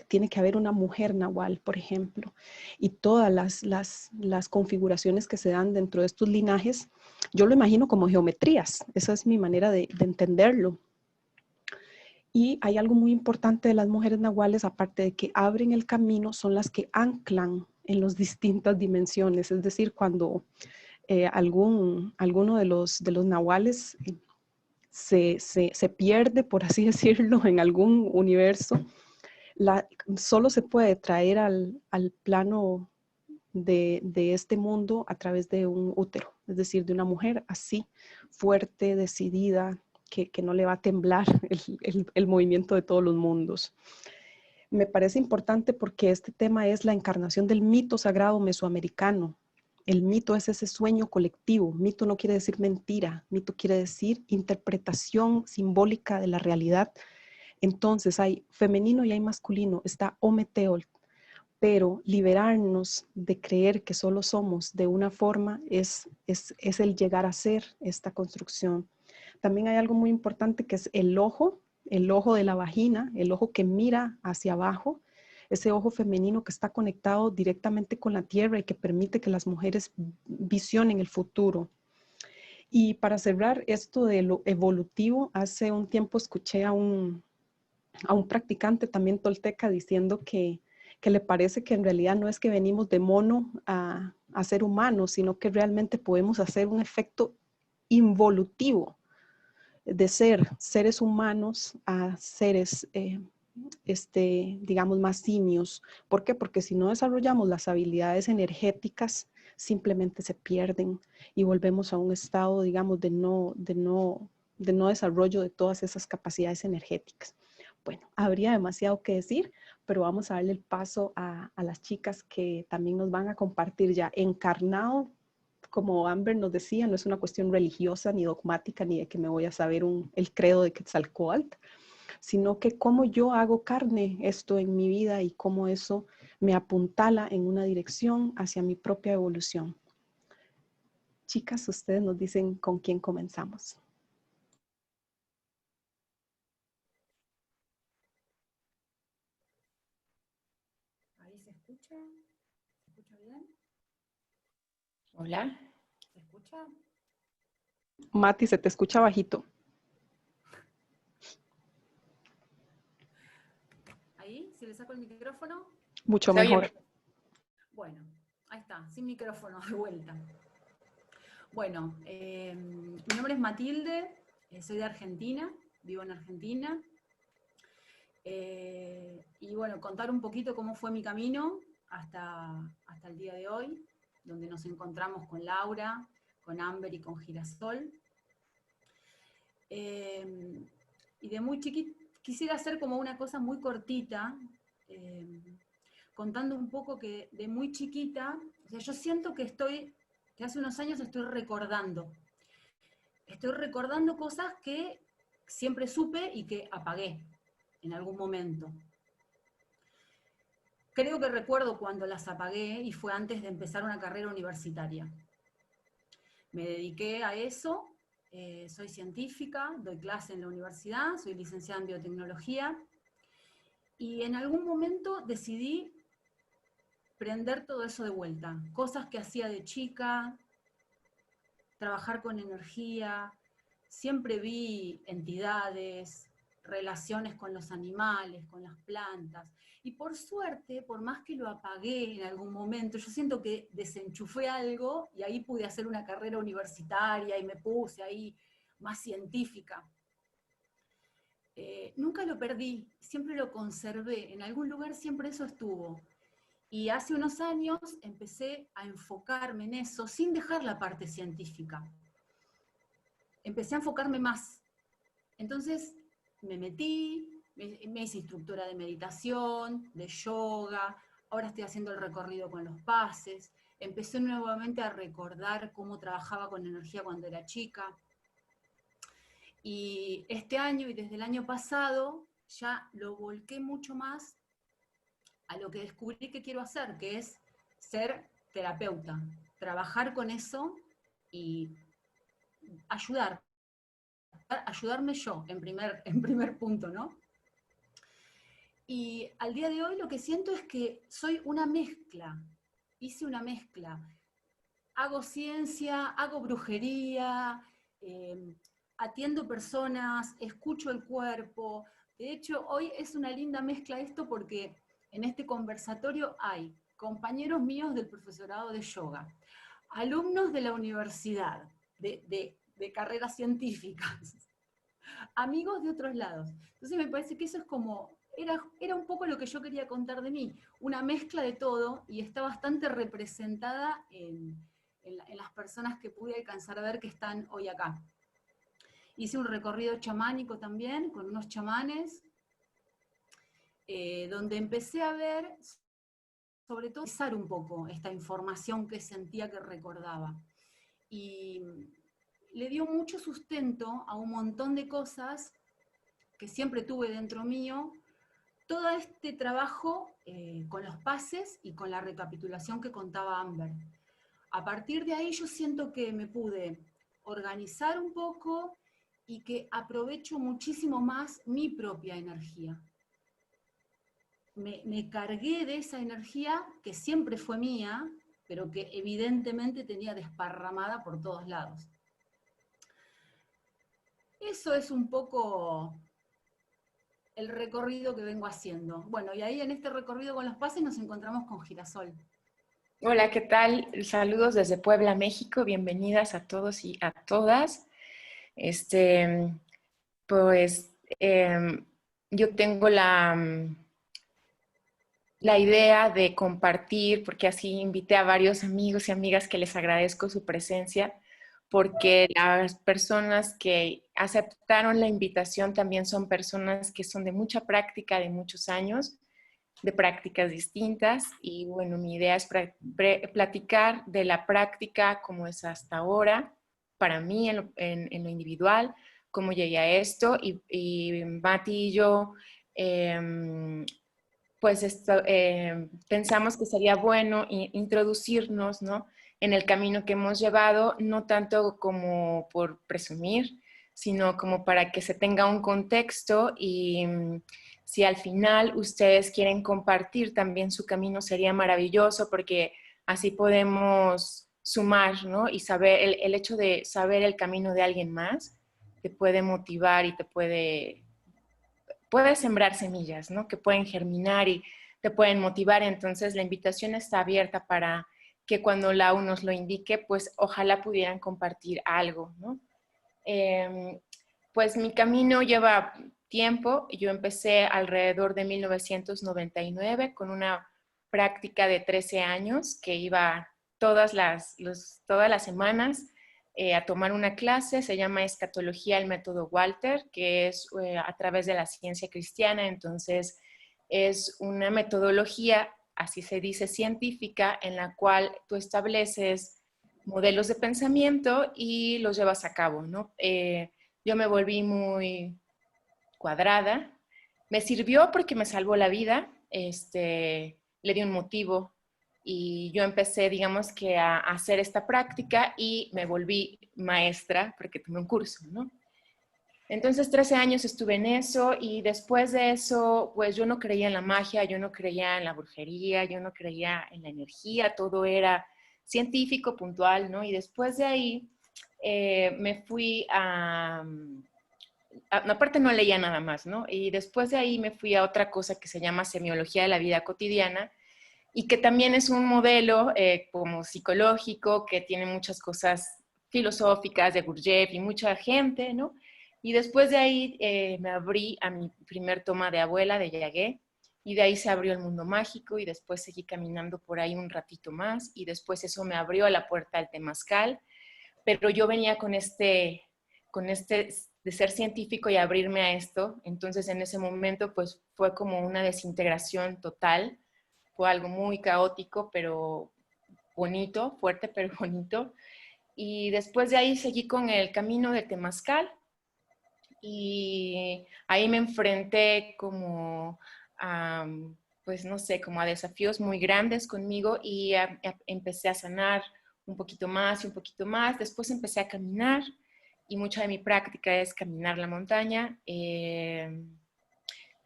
tiene que haber una mujer nahual, por ejemplo. Y todas las configuraciones que se dan dentro de estos linajes, yo lo imagino como geometrías. Esa es mi manera de entenderlo. Y hay algo muy importante de las mujeres nahuales, aparte de que abren el camino, son las que anclan en las distintas dimensiones. Es decir, cuando alguno de los nahuales se pierde, por así decirlo, en algún universo, solo se puede traer al plano de este mundo a través de un útero, es decir, de una mujer así, fuerte, decidida, que no le va a temblar el movimiento de todos los mundos. Me parece importante porque este tema es la encarnación del mito sagrado mesoamericano. El mito es ese sueño colectivo. Mito no quiere decir mentira, mito quiere decir interpretación simbólica de la realidad. Entonces hay femenino y hay masculino, está Ometeotl, pero liberarnos de creer que solo somos de una forma es el llegar a ser esta construcción. También hay algo muy importante que es el ojo de la vagina, el ojo que mira hacia abajo, ese ojo femenino que está conectado directamente con la tierra y que permite que las mujeres visionen el futuro. Y para cerrar esto de lo evolutivo, hace un tiempo escuché a un practicante también tolteca diciendo que le parece que en realidad no es que venimos de mono a ser humanos, sino que realmente podemos hacer un efecto involutivo de ser seres humanos a seres, digamos, más simios. ¿Por qué? Porque si no desarrollamos las habilidades energéticas, simplemente se pierden y volvemos a un estado, digamos, de no desarrollo de todas esas capacidades energéticas. Bueno, habría demasiado que decir, pero vamos a darle el paso a las chicas que también nos van a compartir ya encarnado. Como Amber nos decía, no es una cuestión religiosa ni dogmática ni de que me voy a saber el credo de Quetzalcóatl, sino que cómo yo hago carne esto en mi vida y cómo eso me apuntala en una dirección hacia mi propia evolución. Chicas, ustedes nos dicen con quién comenzamos. Ahí se escucha. ¿Se escucha bien? Hola. ¿Se escucha? Mati, se te escucha bajito. Ahí, si le saco el micrófono. Mucho ¿Se oye? mejor. Bueno, ahí está, sin micrófono, de vuelta. Bueno, mi nombre es Matilde, soy de Argentina, vivo en Argentina. Y bueno, contar un poquito cómo fue mi camino hasta el día de hoy, donde nos encontramos con Laura, con Amber y con Girasol. Y de muy chiquita, quisiera hacer como una cosa muy cortita, contando un poco que de muy chiquita, o sea, yo siento que hace unos años estoy recordando cosas que siempre supe y que apagué en algún momento. Creo que recuerdo cuando las apagué y fue antes de empezar una carrera universitaria. Me dediqué a eso. Soy científica, doy clase en la universidad, soy licenciada en biotecnología, y en algún momento decidí prender todo eso de vuelta. Cosas que hacía de chica, trabajar con energía, siempre vi entidades, relaciones con los animales, con las plantas, y por suerte, por más que lo apagué en algún momento, yo siento que desenchufé algo y ahí pude hacer una carrera universitaria y me puse ahí más científica. Nunca lo perdí, siempre lo conservé, en algún lugar siempre eso estuvo. Y hace unos años empecé a enfocarme en eso sin dejar la parte científica. Empecé a enfocarme más. Entonces me metí, me hice instructora de meditación, de yoga, ahora estoy haciendo el recorrido con los pases, empecé nuevamente a recordar cómo trabajaba con energía cuando era chica. Y este año y desde el año pasado ya lo volqué mucho más a lo que descubrí que quiero hacer, que es ser terapeuta, trabajar con eso y ayudar, ayudarme yo, en primer punto, ¿no? Y al día de hoy lo que siento es que soy una mezcla, hice una mezcla. Hago ciencia, hago brujería, atiendo personas, escucho el cuerpo. De hecho, hoy es una linda mezcla esto porque en este conversatorio hay compañeros míos del profesorado de yoga, alumnos de la universidad, de carreras científicas, amigos de otros lados. Entonces me parece que eso es como, era un poco lo que yo quería contar de mí, una mezcla de todo y está bastante representada en las personas que pude alcanzar a ver que están hoy acá. Hice un recorrido chamánico también, con unos chamanes, donde empecé a ver, sobre todo, usar un poco esta información que sentía que recordaba. Y le dio mucho sustento a un montón de cosas que siempre tuve dentro mío, todo este trabajo con los pases y con la recapitulación que contaba Amber. A partir de ahí yo siento que me pude organizar un poco y que aprovecho muchísimo más mi propia energía. Me cargué de esa energía que siempre fue mía, pero que evidentemente tenía desparramada por todos lados. Eso es un poco el recorrido que vengo haciendo. Bueno, y ahí en este recorrido con los pases nos encontramos con Girasol. Hola, ¿qué tal? Saludos desde Puebla, México. Bienvenidas a todos y a todas. Pues yo tengo la idea de compartir, porque así invité a varios amigos y amigas que les agradezco su presencia, porque las personas que aceptaron la invitación también son personas que son de mucha práctica, de muchos años, de prácticas distintas. Y bueno, mi idea es platicar de la práctica como es hasta ahora, para mí en lo individual, cómo llegué a esto. Y Mati y yo pues pensamos que sería bueno introducirnos, ¿no?, en el camino que hemos llevado, no tanto como por presumir, sino como para que se tenga un contexto y si al final ustedes quieren compartir también su camino sería maravilloso porque así podemos sumar, ¿no? Y saber, el hecho de saber el camino de alguien más te puede motivar y te puede sembrar semillas, ¿no?, que pueden germinar y te pueden motivar. Entonces la invitación está abierta para que cuando Lau nos lo indique, pues ojalá pudieran compartir algo, ¿no? Pues mi camino lleva tiempo. Yo empecé alrededor de 1999 con una práctica de 13 años que iba todas las semanas a tomar una clase. Se llama Escatología, el método Walter, que es a través de la ciencia cristiana. Entonces es una metodología, así se dice, científica, en la cual tú estableces modelos de pensamiento y los llevas a cabo, ¿no? Yo me volví muy cuadrada. Me sirvió porque me salvó la vida, le di un motivo y yo empecé, digamos que a hacer esta práctica y me volví maestra porque tomé un curso, ¿no? Entonces 13 años estuve en eso y después de eso, pues yo no creía en la magia, yo no creía en la brujería, yo no creía en la energía, todo era científico, puntual, ¿no? Y después de ahí me fui aparte no leía nada más, ¿no? Y después de ahí me fui a otra cosa que se llama semiología de la vida cotidiana y que también es un modelo como psicológico que tiene muchas cosas filosóficas de Gurdjieff y mucha gente, ¿no? Y después de ahí me abrí a mi primer toma de abuela de Yagué y de ahí se abrió el mundo mágico y después seguí caminando por ahí un ratito más y después eso me abrió a la puerta al temazcal, pero yo venía con este de ser científico y abrirme a esto. Entonces en ese momento pues fue como una desintegración total, fue algo muy caótico, pero bonito, fuerte, pero bonito. Y después de ahí seguí con el camino de temazcal y ahí me enfrenté como a, pues no sé, como a desafíos muy grandes conmigo y empecé a sanar un poquito más y un poquito más. Después empecé a caminar y mucha de mi práctica es caminar la montaña.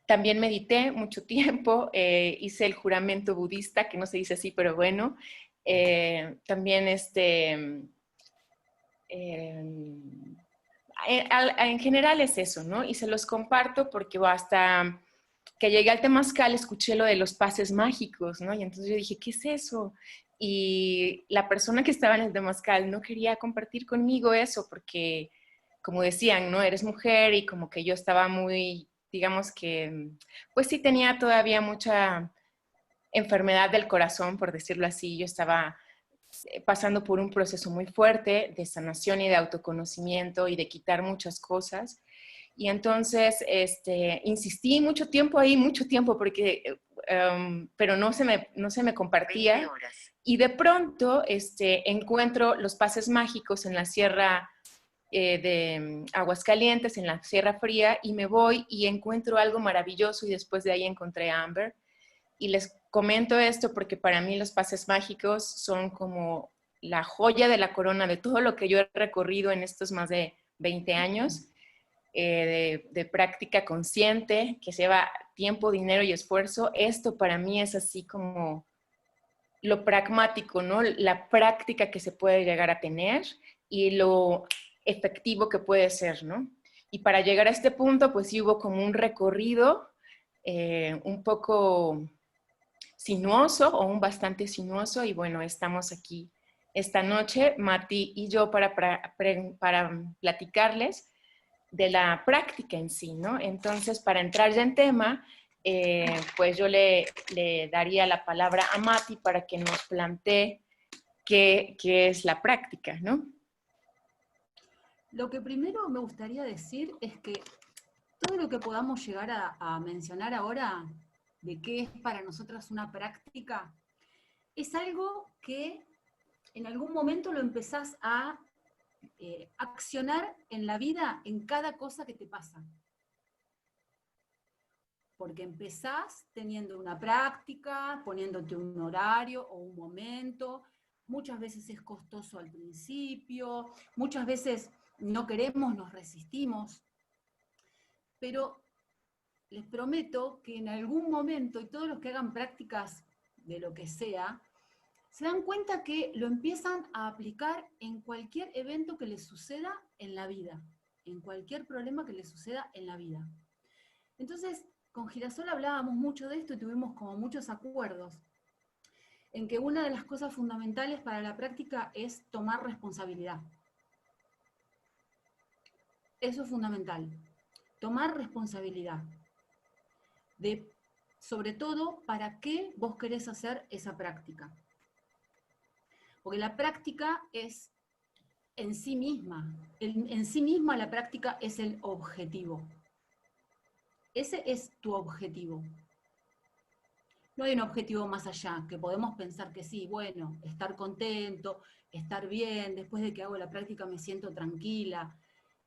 También medité mucho tiempo, hice el juramento budista, que no se dice así, pero bueno. También en general es eso, ¿no? Y se los comparto porque hasta que llegué al Temazcal escuché lo de los pases mágicos, ¿no? Y entonces yo dije, ¿qué es eso? Y la persona que estaba en el Temazcal no quería compartir conmigo eso porque, como decían, ¿no? Eres mujer y como que yo estaba muy, digamos que, pues sí tenía todavía mucha enfermedad del corazón, por decirlo así. Yo estaba pasando por un proceso muy fuerte de sanación y de autoconocimiento y de quitar muchas cosas. Y entonces insistí mucho tiempo, porque, pero no se me compartía. Y de pronto encuentro los pases mágicos en la sierra de Aguascalientes, en la Sierra Fría, y me voy y encuentro algo maravilloso y después de ahí encontré a Amber. Y les comento esto porque para mí los pases mágicos son como la joya de la corona de todo lo que yo he recorrido en estos más de 20 años de práctica consciente, que lleva tiempo, dinero y esfuerzo. Esto para mí es así como lo pragmático, ¿no? La práctica que se puede llegar a tener y lo efectivo que puede ser, ¿no? Y para llegar a este punto, pues sí hubo como un recorrido un poco sinuoso o un bastante sinuoso, y bueno, estamos aquí esta noche, Mati y yo, para platicarles de la práctica en sí, ¿no? Entonces, para entrar ya en tema, pues yo le daría la palabra a Mati para que nos plantee qué es la práctica, ¿no? Lo que primero me gustaría decir es que todo lo que podamos llegar a mencionar ahora de qué es para nosotras una práctica, es algo que en algún momento lo empezás a accionar en la vida, en cada cosa que te pasa. Porque empezás teniendo una práctica, poniéndote un horario o un momento, muchas veces es costoso al principio, muchas veces no queremos, nos resistimos, pero les prometo que en algún momento, y todos los que hagan prácticas de lo que sea, se dan cuenta que lo empiezan a aplicar en cualquier evento que les suceda en la vida, en cualquier problema que les suceda en la vida. Entonces, con Girasol hablábamos mucho de esto y tuvimos como muchos acuerdos, en que una de las cosas fundamentales para la práctica es tomar responsabilidad. Eso es fundamental, tomar responsabilidad. Sobre todo, ¿para qué vos querés hacer esa práctica? Porque la práctica es en sí misma, en sí misma la práctica es el objetivo. Ese es tu objetivo. No hay un objetivo más allá, que podemos pensar que sí, bueno, estar contento, estar bien, después de que hago la práctica me siento tranquila.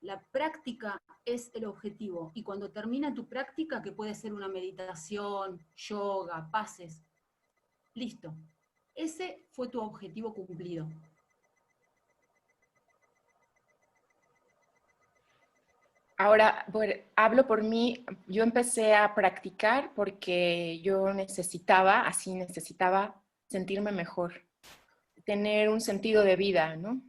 La práctica es el objetivo, y cuando termina tu práctica, que puede ser una meditación, yoga, pases, listo. Ese fue tu objetivo cumplido. Ahora, hablo por mí, yo empecé a practicar porque yo necesitaba sentirme mejor, tener un sentido de vida, ¿no?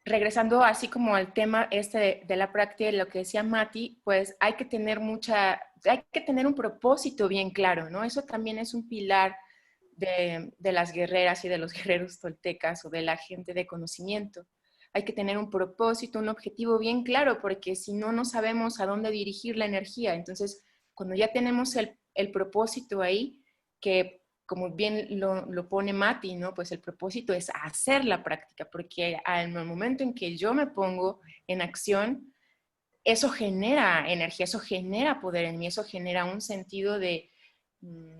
Regresando así como al tema de la práctica, lo que decía Mati, pues hay que tener un propósito bien claro, ¿no? Eso también es un pilar de las guerreras y de los guerreros toltecas o de la gente de conocimiento. Hay que tener un propósito, un objetivo bien claro, porque si no, no sabemos a dónde dirigir la energía. Entonces, cuando ya tenemos el propósito ahí, que como bien lo pone Mati, ¿no? Pues el propósito es hacer la práctica, porque al momento en que yo me pongo en acción, eso genera energía, eso genera poder en mí, eso genera un sentido de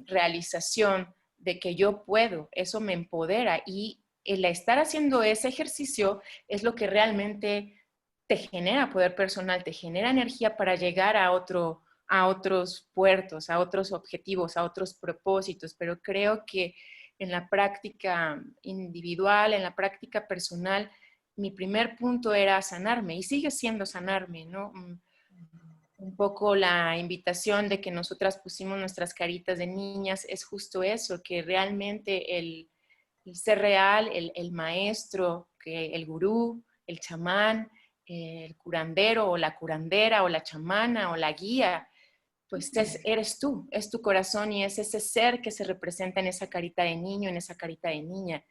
realización, de que yo puedo, eso me empodera, y el estar haciendo ese ejercicio es lo que realmente te genera poder personal, te genera energía para llegar a otros puertos, a otros objetivos, a otros propósitos. Pero creo que en la práctica individual, en la práctica personal, mi primer punto era sanarme y sigue siendo sanarme, ¿no? Un poco la invitación de que nosotras pusimos nuestras caritas de niñas es justo eso, que realmente el ser real, el maestro, que el gurú, el chamán, el curandero o la curandera o la chamana o la guía, pues eres tú, es tu corazón y es ese ser que se representa en esa carita de niño, en esa carita de niña.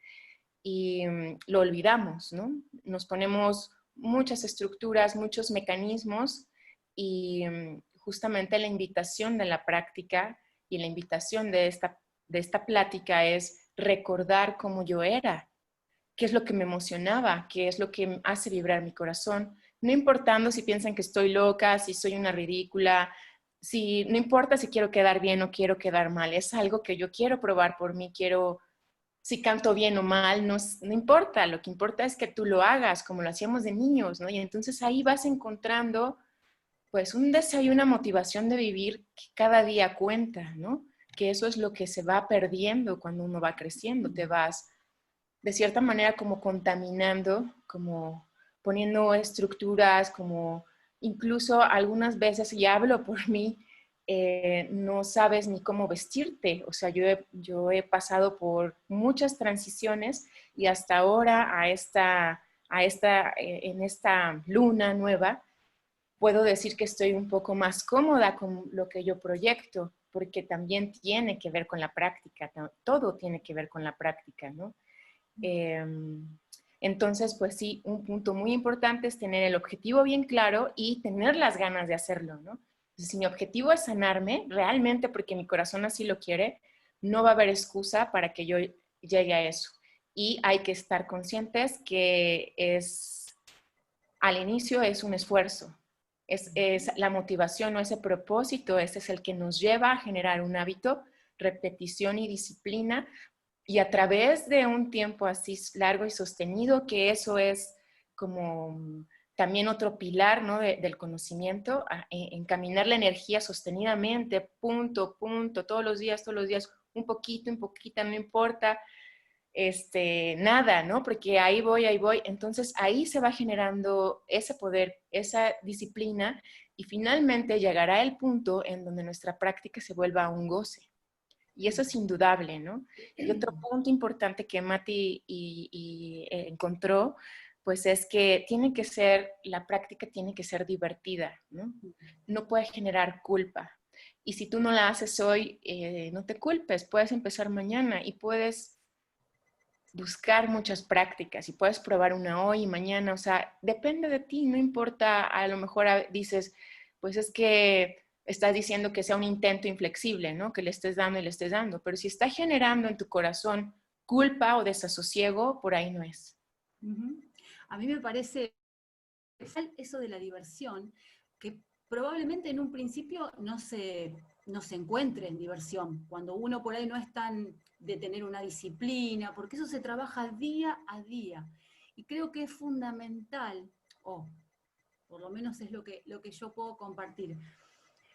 Y lo olvidamos, ¿no? Nos ponemos muchas estructuras, muchos mecanismos y justamente la invitación de la práctica y la invitación de esta plática es recordar cómo yo era, qué es lo que me emocionaba, qué es lo que hace vibrar mi corazón, no importando si piensan que estoy loca, si soy una ridícula, no importa si quiero quedar bien o quiero quedar mal, es algo que yo quiero probar por mí, si canto bien o mal, no importa, lo que importa es que tú lo hagas como lo hacíamos de niños, ¿no? Y entonces ahí vas encontrando pues un deseo y una motivación de vivir que cada día cuenta, ¿no? Que eso es lo que se va perdiendo cuando uno va creciendo, te vas de cierta manera como contaminando, como poniendo estructuras, como incluso algunas veces, y hablo por mí, no sabes ni cómo vestirte. O sea, yo he pasado por muchas transiciones y hasta ahora en esta luna nueva, puedo decir que estoy un poco más cómoda con lo que yo proyecto, porque también tiene que ver con la práctica, todo tiene que ver con la práctica, ¿no? Entonces, pues sí, un punto muy importante es tener el objetivo bien claro y tener las ganas de hacerlo, ¿no? Entonces, si mi objetivo es sanarme, realmente porque mi corazón así lo quiere, no va a haber excusa para que yo llegue a eso. Y hay que estar conscientes que al inicio es un esfuerzo, es la motivación o ese propósito, ese es el que nos lleva a generar un hábito, repetición y disciplina, y a través de un tiempo así largo y sostenido, que eso es como también otro pilar, ¿no? Del conocimiento, encaminar la energía sostenidamente, punto, punto, todos los días, un poquito, no importa, nada, ¿no? Porque ahí voy, entonces ahí se va generando ese poder, esa disciplina, y finalmente llegará el punto en donde nuestra práctica se vuelva un goce. Y eso es indudable, ¿no? Y otro punto importante que Mati encontró, pues es que la práctica tiene que ser divertida, ¿no? No puede generar culpa. Y si tú no la haces hoy, no te culpes, puedes empezar mañana y puedes buscar muchas prácticas y puedes probar una hoy y mañana, o sea, depende de ti, no importa, a lo mejor dices, pues es que estás diciendo que sea un intento inflexible, ¿no? Que le estés dando y le estés dando, pero si está generando en tu corazón culpa o desasosiego, por ahí no es. A mí me parece eso de la diversión, que probablemente en un principio no se encuentre en diversión, cuando uno por ahí no es tan de tener una disciplina, porque eso se trabaja día a día. Y creo que es fundamental, o por lo menos es lo que yo puedo compartir,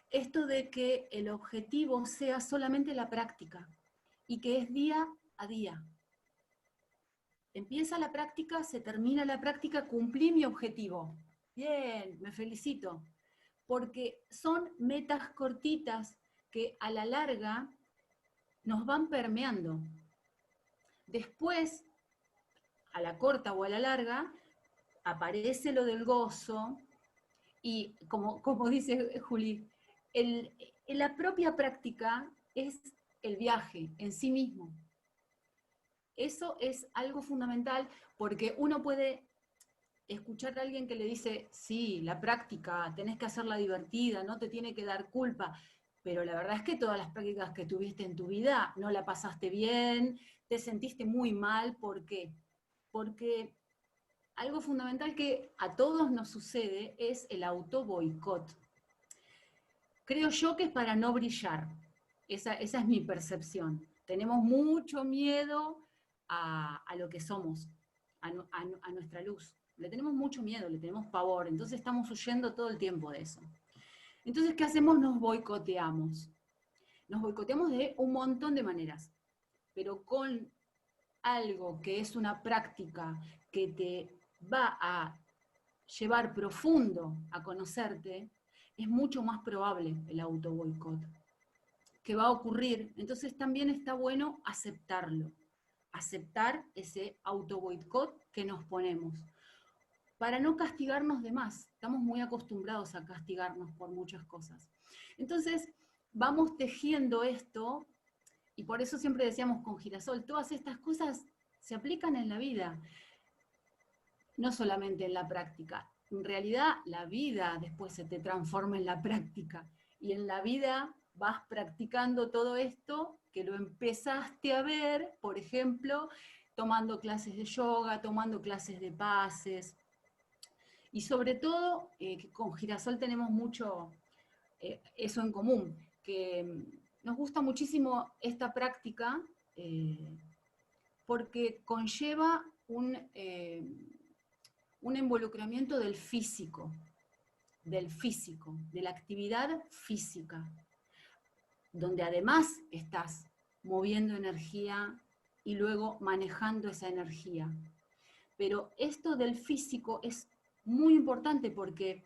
esto de que el objetivo sea solamente la práctica y que es día a día. Empieza la práctica, se termina la práctica, cumplí mi objetivo. Bien, me felicito. Porque son metas cortitas que a la larga nos van permeando. Después, a la corta o a la larga, aparece lo del gozo y, como dice Juli, la propia práctica es el viaje en sí mismo. Eso es algo fundamental porque uno puede escuchar a alguien que le dice, sí, la práctica, tenés que hacerla divertida, no te tiene que dar culpa, pero la verdad es que todas las prácticas que tuviste en tu vida no la pasaste bien, te sentiste muy mal, ¿por qué? Porque algo fundamental que a todos nos sucede es el auto boicot. Creo yo que es para no brillar, esa es mi percepción. Tenemos mucho miedo a lo que somos, a nuestra luz. Le tenemos mucho miedo, le tenemos pavor, entonces estamos huyendo todo el tiempo de eso. Entonces, ¿qué hacemos? Nos boicoteamos. Nos boicoteamos de un montón de maneras, pero con algo que es una práctica que te va a llevar profundo a conocerte, es mucho más probable el auto boicot que va a ocurrir. Entonces también está bueno aceptarlo, aceptar ese auto boicot que nos ponemos, para no castigarnos de más. Estamos muy acostumbrados a castigarnos por muchas cosas. Entonces vamos tejiendo esto, y por eso siempre decíamos con Girasol, todas estas cosas se aplican en la vida, no solamente en la práctica. En realidad, la vida después se te transforma en la práctica. Y en la vida vas practicando todo esto que lo empezaste a ver, por ejemplo, tomando clases de yoga, tomando clases de pases. Y sobre todo, que con Girasol tenemos mucho eso en común, que nos gusta muchísimo esta práctica porque conlleva un involucramiento del físico, de la actividad física, donde además estás moviendo energía y luego manejando esa energía. Pero esto del físico es muy importante porque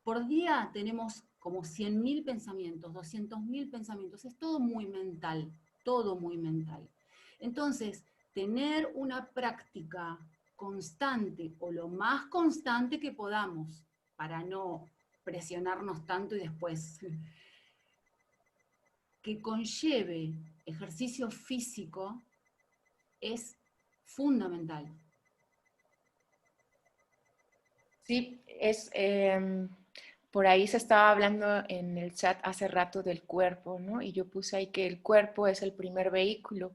por día tenemos como 100.000 pensamientos, 200.000 pensamientos, es todo muy mental, todo muy mental. Entonces, tener una práctica constante o lo más constante que podamos para no presionarnos tanto y después que conlleve ejercicio físico es fundamental. Sí, por ahí se estaba hablando en el chat hace rato del cuerpo, ¿no? Y yo puse ahí que el cuerpo es el primer vehículo,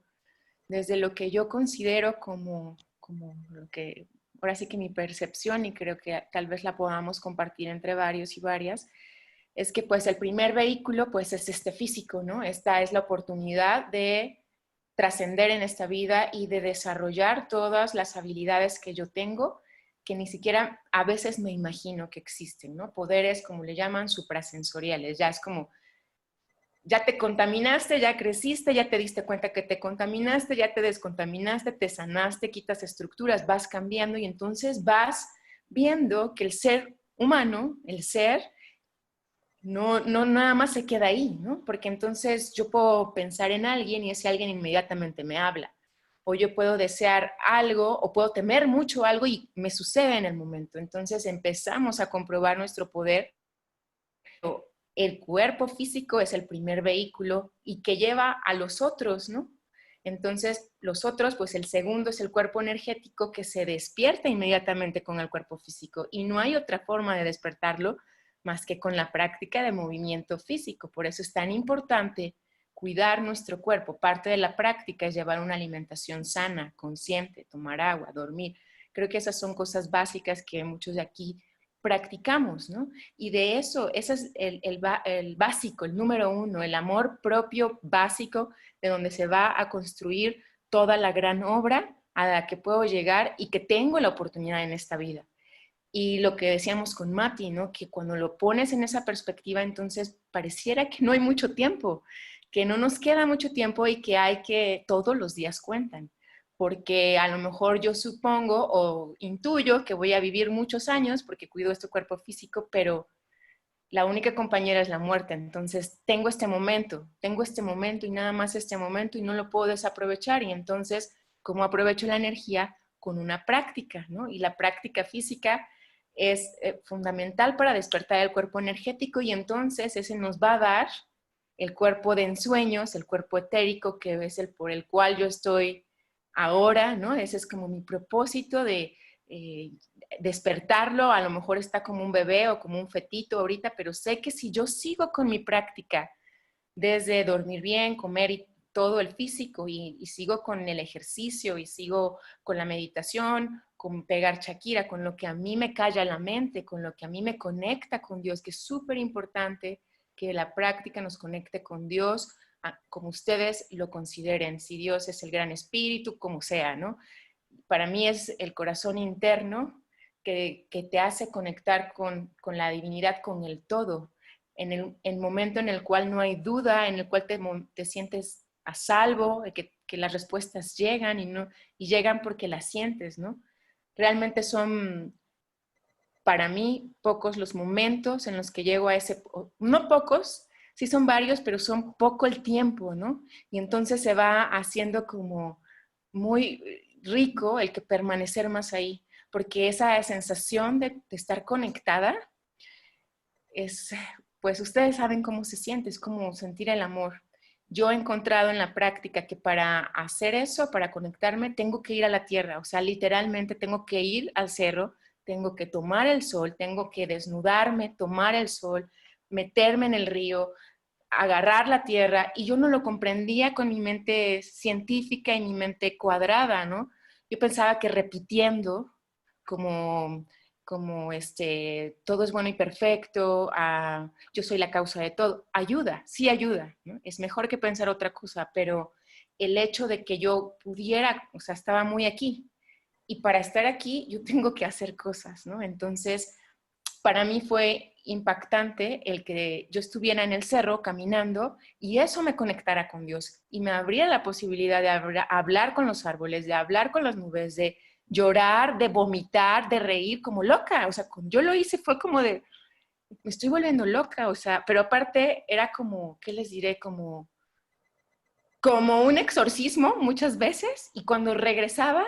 desde lo que yo considero como lo que, ahora sí que mi percepción, y creo que tal vez la podamos compartir entre varios y varias, es que pues el primer vehículo pues es este físico, ¿no? Esta es la oportunidad de trascender en esta vida y de desarrollar todas las habilidades que yo tengo, que ni siquiera a veces me imagino que existen, ¿no? Poderes, como le llaman, suprasensoriales. Ya es como, ya te contaminaste, ya creciste, ya te diste cuenta que te contaminaste, ya te descontaminaste, te sanaste, quitas estructuras, vas cambiando y entonces vas viendo que el ser humano, el ser, no nada más se queda ahí, ¿no? Porque entonces yo puedo pensar en alguien y ese alguien inmediatamente me habla. O yo puedo desear algo o puedo temer mucho algo y me sucede en el momento. Entonces empezamos a comprobar nuestro poder. El cuerpo físico es el primer vehículo y que lleva a los otros, ¿no? Entonces, los otros, pues el segundo es el cuerpo energético que se despierta inmediatamente con el cuerpo físico y no hay otra forma de despertarlo más que con la práctica de movimiento físico. Por eso es tan importante cuidar nuestro cuerpo. Parte de la práctica es llevar una alimentación sana, consciente, tomar agua, dormir. Creo que esas son cosas básicas que muchos de aquí practicamos, ¿no? Y de eso, ese es el básico, el número uno, el amor propio básico de donde se va a construir toda la gran obra a la que puedo llegar y que tengo la oportunidad en esta vida. Y lo que decíamos con Mati, ¿no? Que cuando lo pones en esa perspectiva, entonces pareciera que no hay mucho tiempo, que no nos queda mucho tiempo y que hay que todos los días cuentan. Porque a lo mejor yo supongo o intuyo que voy a vivir muchos años porque cuido este cuerpo físico, pero la única compañera es la muerte. Entonces tengo este momento y nada más este momento y no lo puedo desaprovechar. Y entonces, ¿cómo aprovecho la energía? Con una práctica, ¿no? Y la práctica física es fundamental para despertar el cuerpo energético y entonces ese nos va a dar el cuerpo de ensueños, el cuerpo etérico, que es el por el cual yo estoy ahora, ¿no? Ese es como mi propósito de despertarlo. A lo mejor está como un bebé o como un fetito ahorita, pero sé que si yo sigo con mi práctica desde dormir bien, comer y todo el físico y sigo con el ejercicio y sigo con la meditación, con pegar Shakira, con lo que a mí me calla la mente, con lo que a mí me conecta con Dios, que es súper importante que la práctica nos conecte con Dios, como ustedes lo consideren, si Dios es el gran espíritu, como sea, ¿no? Para mí es el corazón interno que te hace conectar con la divinidad, con el todo, en el momento en el cual no hay duda, en el cual te sientes a salvo, que las respuestas llegan y llegan porque las sientes, ¿no? realmente son para mí pocos los momentos en los que llego a ese, no pocos, sí son varios, pero son poco el tiempo, ¿no? Y entonces se va haciendo como muy rico el que permanecer más ahí, porque esa sensación de estar conectada es, pues ustedes saben cómo se siente, es como sentir el amor. Yo he encontrado en la práctica que para hacer eso, para conectarme, tengo que ir a la tierra, o sea, literalmente tengo que ir al cerro, tengo que tomar el sol, tengo que desnudarme, tomar el sol, meterme en el río, agarrar la tierra, y yo no lo comprendía con mi mente científica y mi mente cuadrada, ¿no? Yo pensaba que repitiendo, como, todo es bueno y perfecto, yo soy la causa de todo, ayuda, sí ayuda, ¿no? Es mejor que pensar otra cosa, pero el hecho de que yo pudiera, o sea, estaba muy aquí, y para estar aquí yo tengo que hacer cosas, ¿no? Entonces, para mí fue impactante el que yo estuviera en el cerro caminando y eso me conectara con Dios y me abría la posibilidad de hablar con los árboles, de hablar con las nubes, de llorar, de vomitar, de reír como loca. O sea, cuando yo lo hice fue como de, me estoy volviendo loca, o sea, pero aparte era como, ¿qué les diré? Como un exorcismo muchas veces, y cuando regresaba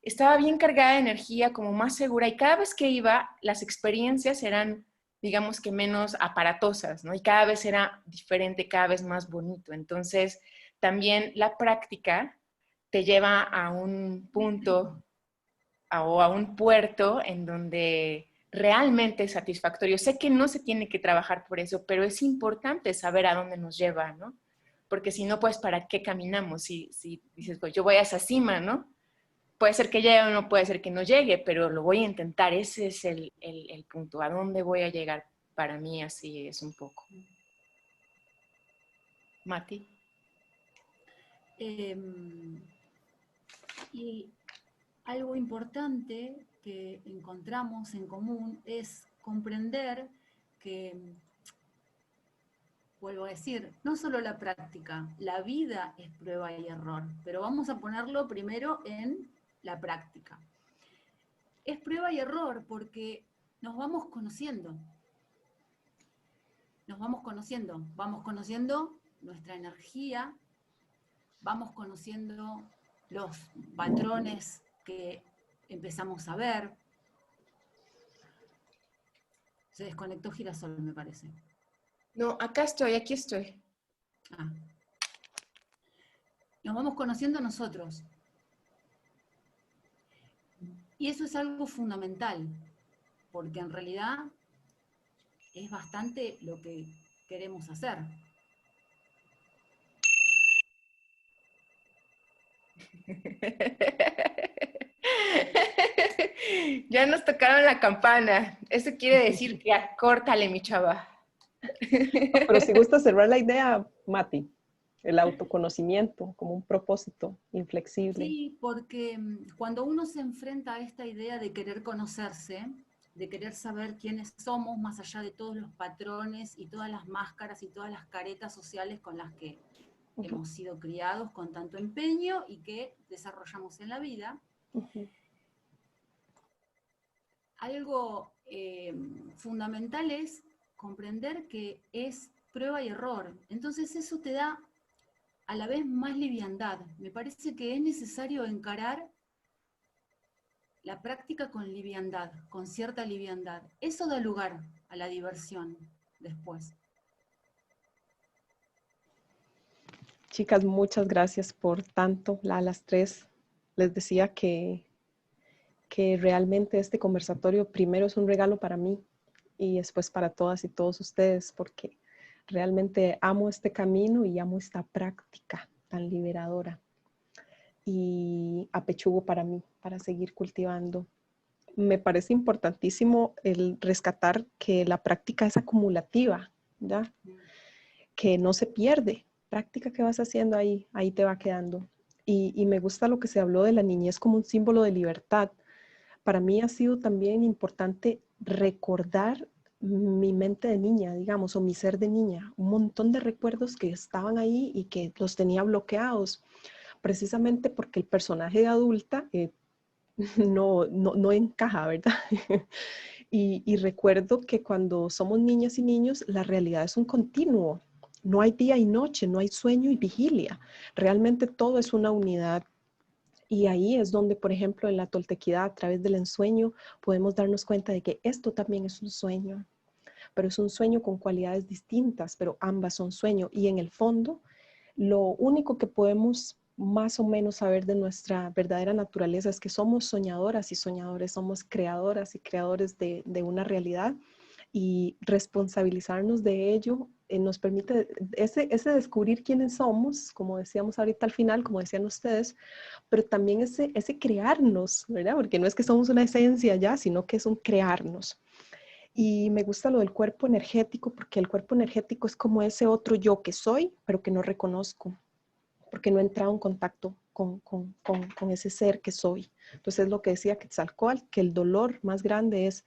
estaba bien cargada de energía, como más segura, y cada vez que iba las experiencias eran, digamos que menos aparatosas, ¿no? Y cada vez era diferente, cada vez más bonito. Entonces, también la práctica te lleva a un punto o a un puerto en donde realmente es satisfactorio. Sé que no se tiene que trabajar por eso, pero es importante saber a dónde nos lleva, ¿no? Porque si no, pues, ¿para qué caminamos? Si dices, pues yo voy a esa cima, ¿no? Puede ser que llegue o no puede ser que no llegue, pero lo voy a intentar. Ese es el punto. ¿A dónde voy a llegar? Para mí así es un poco. Mati. Y algo importante que encontramos en común es comprender que, vuelvo a decir, no solo la práctica, la vida es prueba y error, pero vamos a ponerlo primero en la práctica. Es prueba y error porque nos vamos conociendo. Nos vamos conociendo nuestra energía, vamos conociendo los patrones que empezamos a ver. Se desconectó Girasol, me parece. No, acá estoy, aquí estoy. Ah. Nos vamos conociendo nosotros. Y eso es algo fundamental, porque en realidad es bastante lo que queremos hacer. Ya nos tocaron la campana. Eso quiere decir que acórtale, mi chava. No, pero si gusta cerrar la idea, Mati, el autoconocimiento como un propósito inflexible. Sí, porque cuando uno se enfrenta a esta idea de querer conocerse, de querer saber quiénes somos, más allá de todos los patrones y todas las máscaras y todas las caretas sociales con las que hemos sido criados con tanto empeño y que desarrollamos en la vida, algo fundamental es comprender que es prueba y error. Entonces eso te da a la vez más liviandad. Me parece que es necesario encarar la práctica con liviandad, con cierta liviandad. Eso da lugar a la diversión después. Chicas, muchas gracias por tanto. A las tres les decía que realmente este conversatorio primero es un regalo para mí y después para todas y todos ustedes, porque realmente amo este camino y amo esta práctica tan liberadora y apechugo para mí, para seguir cultivando. Me parece importantísimo el rescatar que la práctica es acumulativa, ¿ya? Que no se pierde. Práctica que vas haciendo ahí te va quedando. Y me gusta lo que se habló de la niñez como un símbolo de libertad. Para mí ha sido también importante recordar mi mente de niña, digamos, o mi ser de niña. Un montón de recuerdos que estaban ahí y que los tenía bloqueados, precisamente porque el personaje de adulta no encaja, ¿verdad? Y recuerdo que cuando somos niñas y niños, la realidad es un continuo. No hay día y noche, no hay sueño y vigilia. Realmente todo es una unidad. Y ahí es donde, por ejemplo, en la toltequidad, a través del ensueño, podemos darnos cuenta de que esto también es un sueño, pero es un sueño con cualidades distintas, pero ambas son sueño. Y en el fondo, lo único que podemos más o menos saber de nuestra verdadera naturaleza es que somos soñadoras y soñadores, somos creadoras y creadores de una realidad, y responsabilizarnos de ello nos permite ese descubrir quiénes somos, como decíamos ahorita al final, como decían ustedes, pero también ese crearnos, ¿verdad? Porque no es que somos una esencia ya, sino que es un crearnos. Y me gusta lo del cuerpo energético, porque el cuerpo energético es como ese otro yo que soy, pero que no reconozco, porque no he entrado en contacto con ese ser que soy. Entonces es lo que decía Quetzalcóatl, que el dolor más grande es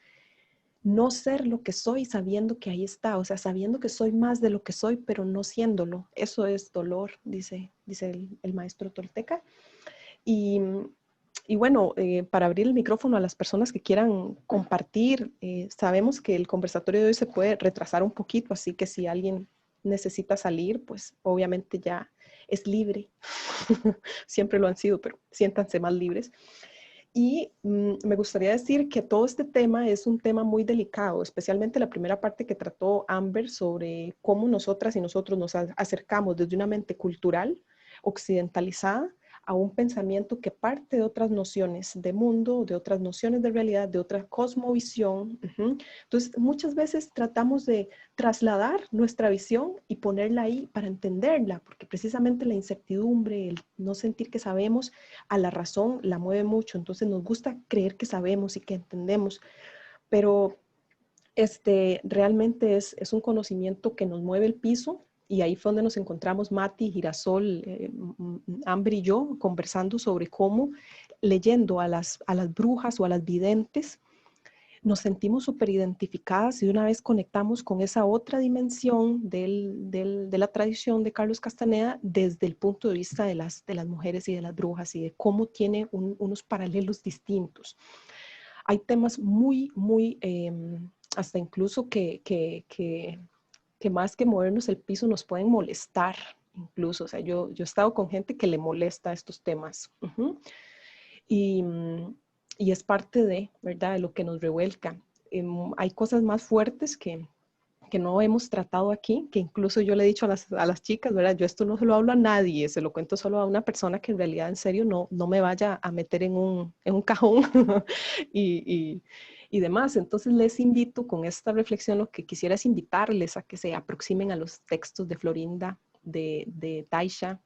no ser lo que soy sabiendo que ahí está, o sea, sabiendo que soy más de lo que soy, pero no siéndolo. Eso es dolor, dice el maestro tolteca. Y, y bueno, para abrir el micrófono a las personas que quieran compartir, sabemos que el conversatorio de hoy se puede retrasar un poquito, así que si alguien necesita salir, pues obviamente ya es libre. Siempre lo han sido, pero siéntanse más libres. Y me gustaría decir que todo este tema es un tema muy delicado, especialmente la primera parte que trató Amber sobre cómo nosotras y nosotros nos acercamos desde una mente cultural, occidentalizada, a un pensamiento que parte de otras nociones de mundo, de otras nociones de realidad, de otra cosmovisión. Entonces, muchas veces tratamos de trasladar nuestra visión y ponerla ahí para entenderla, porque precisamente la incertidumbre, el no sentir que sabemos, a la razón la mueve mucho. Entonces, nos gusta creer que sabemos y que entendemos, pero realmente es un conocimiento que nos mueve el piso, y ahí fue donde nos encontramos Mati, Girasol, Amber y yo conversando sobre cómo leyendo a las brujas o a las videntes nos sentimos súper identificadas, y de una vez conectamos con esa otra dimensión de la tradición de Carlos Castaneda desde el punto de vista de las mujeres y de las brujas, y de cómo tiene unos paralelos distintos. Hay temas muy hasta incluso que más que movernos el piso nos pueden molestar incluso. O sea, yo he estado con gente que le molesta estos temas. Y, y es parte de, ¿verdad?, de lo que nos revuelca. Hay cosas más fuertes que no hemos tratado aquí, que incluso yo le he dicho a las chicas, ¿verdad? Yo esto no se lo hablo a nadie, se lo cuento solo a una persona que en realidad en serio no me vaya a meter en un cajón y, y demás. Entonces les invito con esta reflexión, lo que quisiera es invitarles a que se aproximen a los textos de Florinda, de Taisha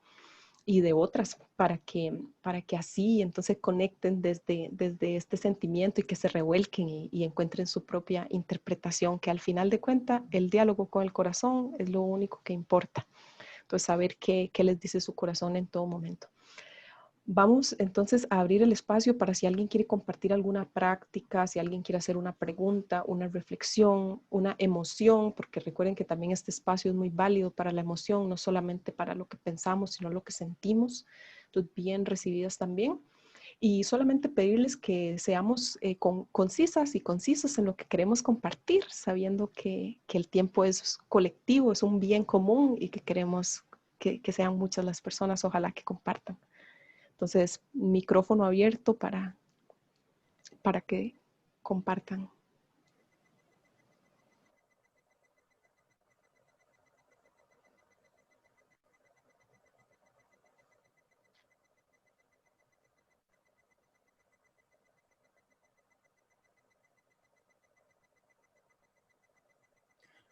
y de otras, para que así entonces conecten desde este sentimiento, y que se revuelquen y encuentren su propia interpretación, que al final de cuentas el diálogo con el corazón es lo único que importa. Entonces, saber qué les dice su corazón en todo momento. Vamos entonces a abrir el espacio para si alguien quiere compartir alguna práctica, si alguien quiere hacer una pregunta, una reflexión, una emoción, porque recuerden que también este espacio es muy válido para la emoción, no solamente para lo que pensamos, sino lo que sentimos. Entonces, bien recibidas también. Y solamente pedirles que seamos concisas y concisos en lo que queremos compartir, sabiendo que el tiempo es colectivo, es un bien común, y que queremos que sean muchas las personas, ojalá, que compartan. Entonces, micrófono abierto para que compartan.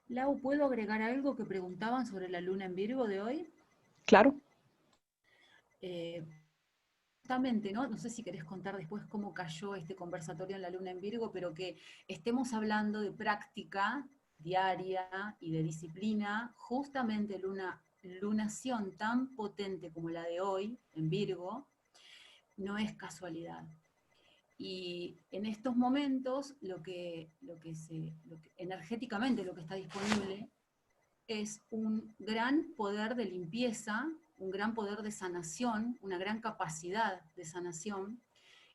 Lau, ¿puedo agregar algo que preguntaban sobre la luna en Virgo de hoy? Claro. Justamente, ¿no? No sé si querés contar después cómo cayó este conversatorio en la luna en Virgo, pero que estemos hablando de práctica diaria y de disciplina, justamente en una lunación tan potente como la de hoy en Virgo, no es casualidad. Y en estos momentos, energéticamente lo que está disponible es un gran poder de limpieza, un gran poder de sanación, una gran capacidad de sanación,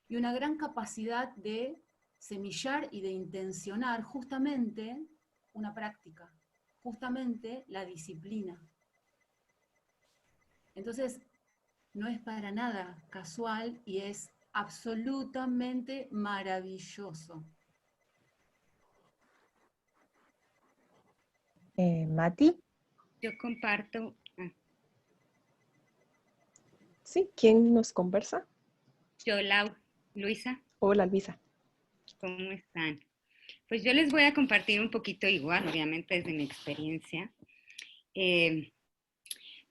y una gran capacidad de semillar y de intencionar justamente una práctica, justamente la disciplina. Entonces, no es para nada casual y es absolutamente maravilloso. Mati. Yo comparto. Sí, ¿quién nos conversa? Yo, Luisa. Hola, Luisa. ¿Cómo están? Pues yo les voy a compartir un poquito igual, obviamente desde mi experiencia.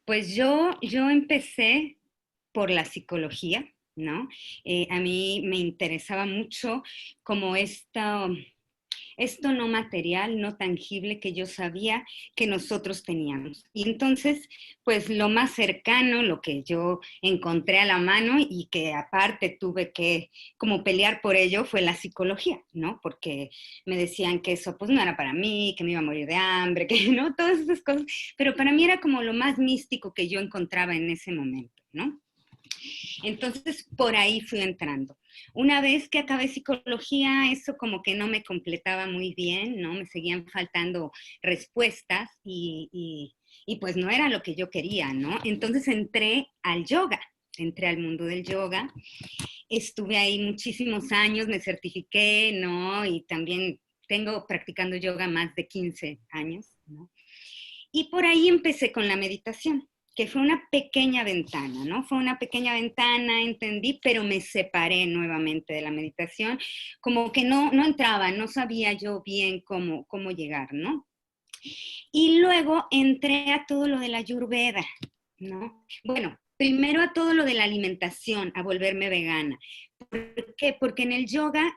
Pues yo empecé por la psicología, ¿no? A mí me interesaba mucho como esto no material, no tangible que yo sabía que nosotros teníamos. Y entonces, pues lo más cercano, lo que yo encontré a la mano y que aparte tuve que como pelear por ello fue la psicología, ¿no? Porque me decían que eso pues no era para mí, que me iba a morir de hambre, que no, todas esas cosas. Pero para mí era como lo más místico que yo encontraba en ese momento, ¿no? Entonces, por ahí fui entrando. Una vez que acabé psicología, eso como que no me completaba muy bien, ¿no? Me seguían faltando respuestas y pues no era lo que yo quería, ¿no? Entonces entré al yoga, entré al mundo del yoga. Estuve ahí muchísimos años, me certifiqué, ¿no? Y también tengo practicando yoga más de 15 años, ¿no? Y por ahí empecé con la meditación, que fue una pequeña ventana, ¿no? Fue una pequeña ventana, entendí, pero me separé nuevamente de la meditación, como que no entraba, no sabía yo bien cómo llegar, ¿no? Y luego entré a todo lo de la Ayurveda, ¿no? Bueno, primero a todo lo de la alimentación, a volverme vegana. ¿Por qué? Porque en el yoga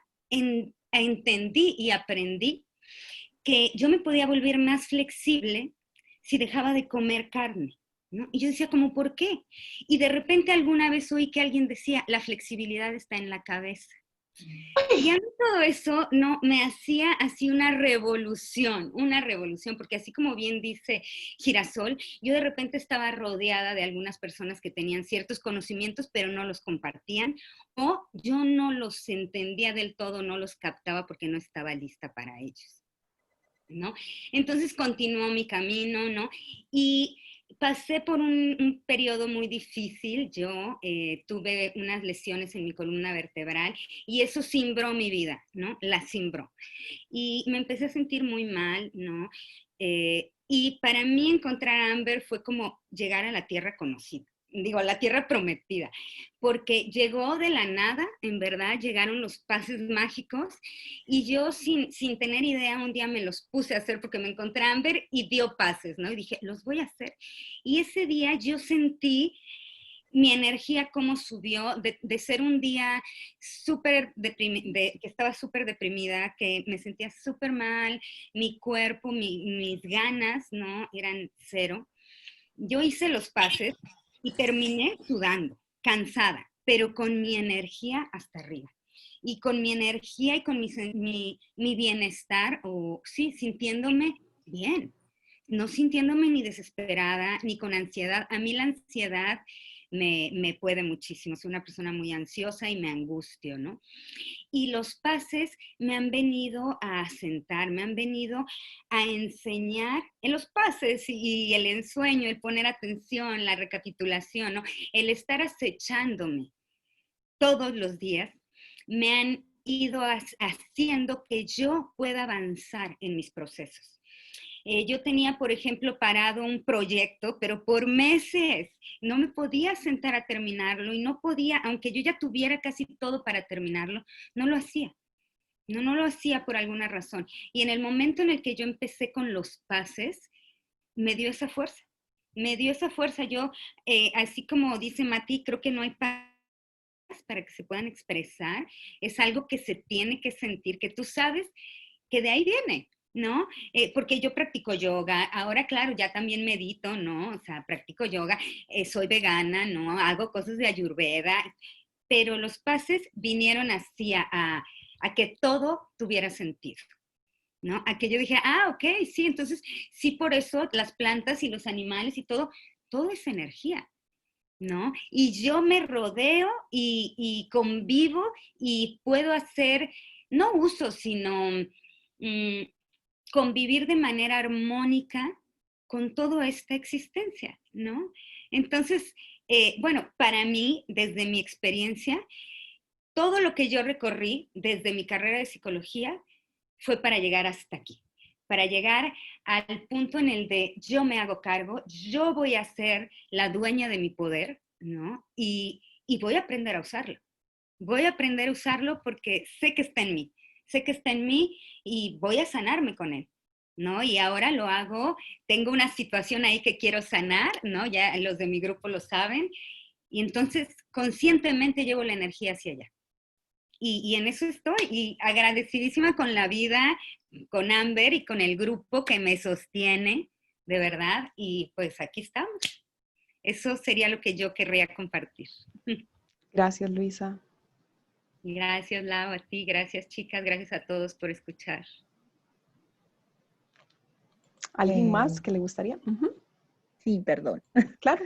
entendí y aprendí que yo me podía volver más flexible si dejaba de comer carne, ¿no? Y yo decía, ¿cómo por qué? Y de repente alguna vez oí que alguien decía, la flexibilidad está en la cabeza. Y a mí todo eso no me hacía así una revolución, porque así como bien dice Girasol, yo de repente estaba rodeada de algunas personas que tenían ciertos conocimientos, pero no los compartían, o yo no los entendía del todo, no los captaba porque no estaba lista para ellos, ¿no? Entonces continuó mi camino, ¿no? Y pasé por un periodo muy difícil. Yo tuve unas lesiones en mi columna vertebral y eso cimbró mi vida, ¿no? La cimbró. Y me empecé a sentir muy mal, ¿no? Y para mí encontrar a Amber fue como llegar a la tierra conocida. Digo, a la tierra prometida, porque llegó de la nada, en verdad, llegaron los pases mágicos y yo sin tener idea un día me los puse a hacer porque me encontré a Amber y dio pases, ¿no? Y dije, los voy a hacer. Y ese día yo sentí mi energía cómo subió de ser un día súper que estaba súper deprimida, que me sentía súper mal, mi cuerpo, mis ganas, ¿no? Eran cero. Yo hice los pases y terminé sudando, cansada, pero con mi energía hasta arriba. Y con mi energía y con mi bienestar, o sí, sintiéndome bien, no sintiéndome ni desesperada, ni con ansiedad. A mí la ansiedad me puede muchísimo. Soy una persona muy ansiosa y me angustio, ¿no? Y los pases me han venido a asentar, me han venido a enseñar en los pases y el ensueño, el poner atención, la recapitulación, ¿no? El estar acechándome todos los días, me han ido haciendo que yo pueda avanzar en mis procesos. Yo tenía, por ejemplo, parado un proyecto, pero por meses no me podía sentar a terminarlo y no podía, aunque yo ya tuviera casi todo para terminarlo, no lo hacía. No lo hacía por alguna razón. Y en el momento en el que yo empecé con los pases, me dio esa fuerza. Me dio esa fuerza. Yo, así como dice Mati, creo que no hay paz para que se puedan expresar. Es algo que se tiene que sentir, que tú sabes que de ahí viene, ¿no? Porque yo practico yoga, ahora claro, ya también medito, ¿no? O sea, practico yoga, soy vegana, ¿no? Hago cosas de Ayurveda, pero los pases vinieron así a que todo tuviera sentido, ¿no? A que yo dije, ok, sí, entonces sí, por eso las plantas y los animales y todo es energía. ¿no? Y yo me rodeo y convivo y puedo hacer, no uso, sino convivir de manera armónica con toda esta existencia, ¿no? Entonces, bueno, para mí, desde mi experiencia, todo lo que yo recorrí desde mi carrera de psicología fue para llegar hasta aquí, para llegar al punto en el de yo me hago cargo, yo voy a ser la dueña de mi poder, ¿no? Y voy a aprender a usarlo. Voy a aprender a usarlo porque sé que está en mí, sé que está en mí y voy a sanarme con él, ¿no? Y ahora lo hago, tengo una situación ahí que quiero sanar, ¿no? Ya los de mi grupo lo saben, y entonces conscientemente llevo la energía hacia allá. Y en eso estoy, y agradecidísima con la vida, con Amber y con el grupo que me sostiene, de verdad, y pues aquí estamos. Eso sería lo que yo querría compartir. Gracias, Luisa. Gracias, Lau, a ti, gracias, chicas, gracias a todos por escuchar. ¿Alguien más que le gustaría? Sí, perdón. Claro.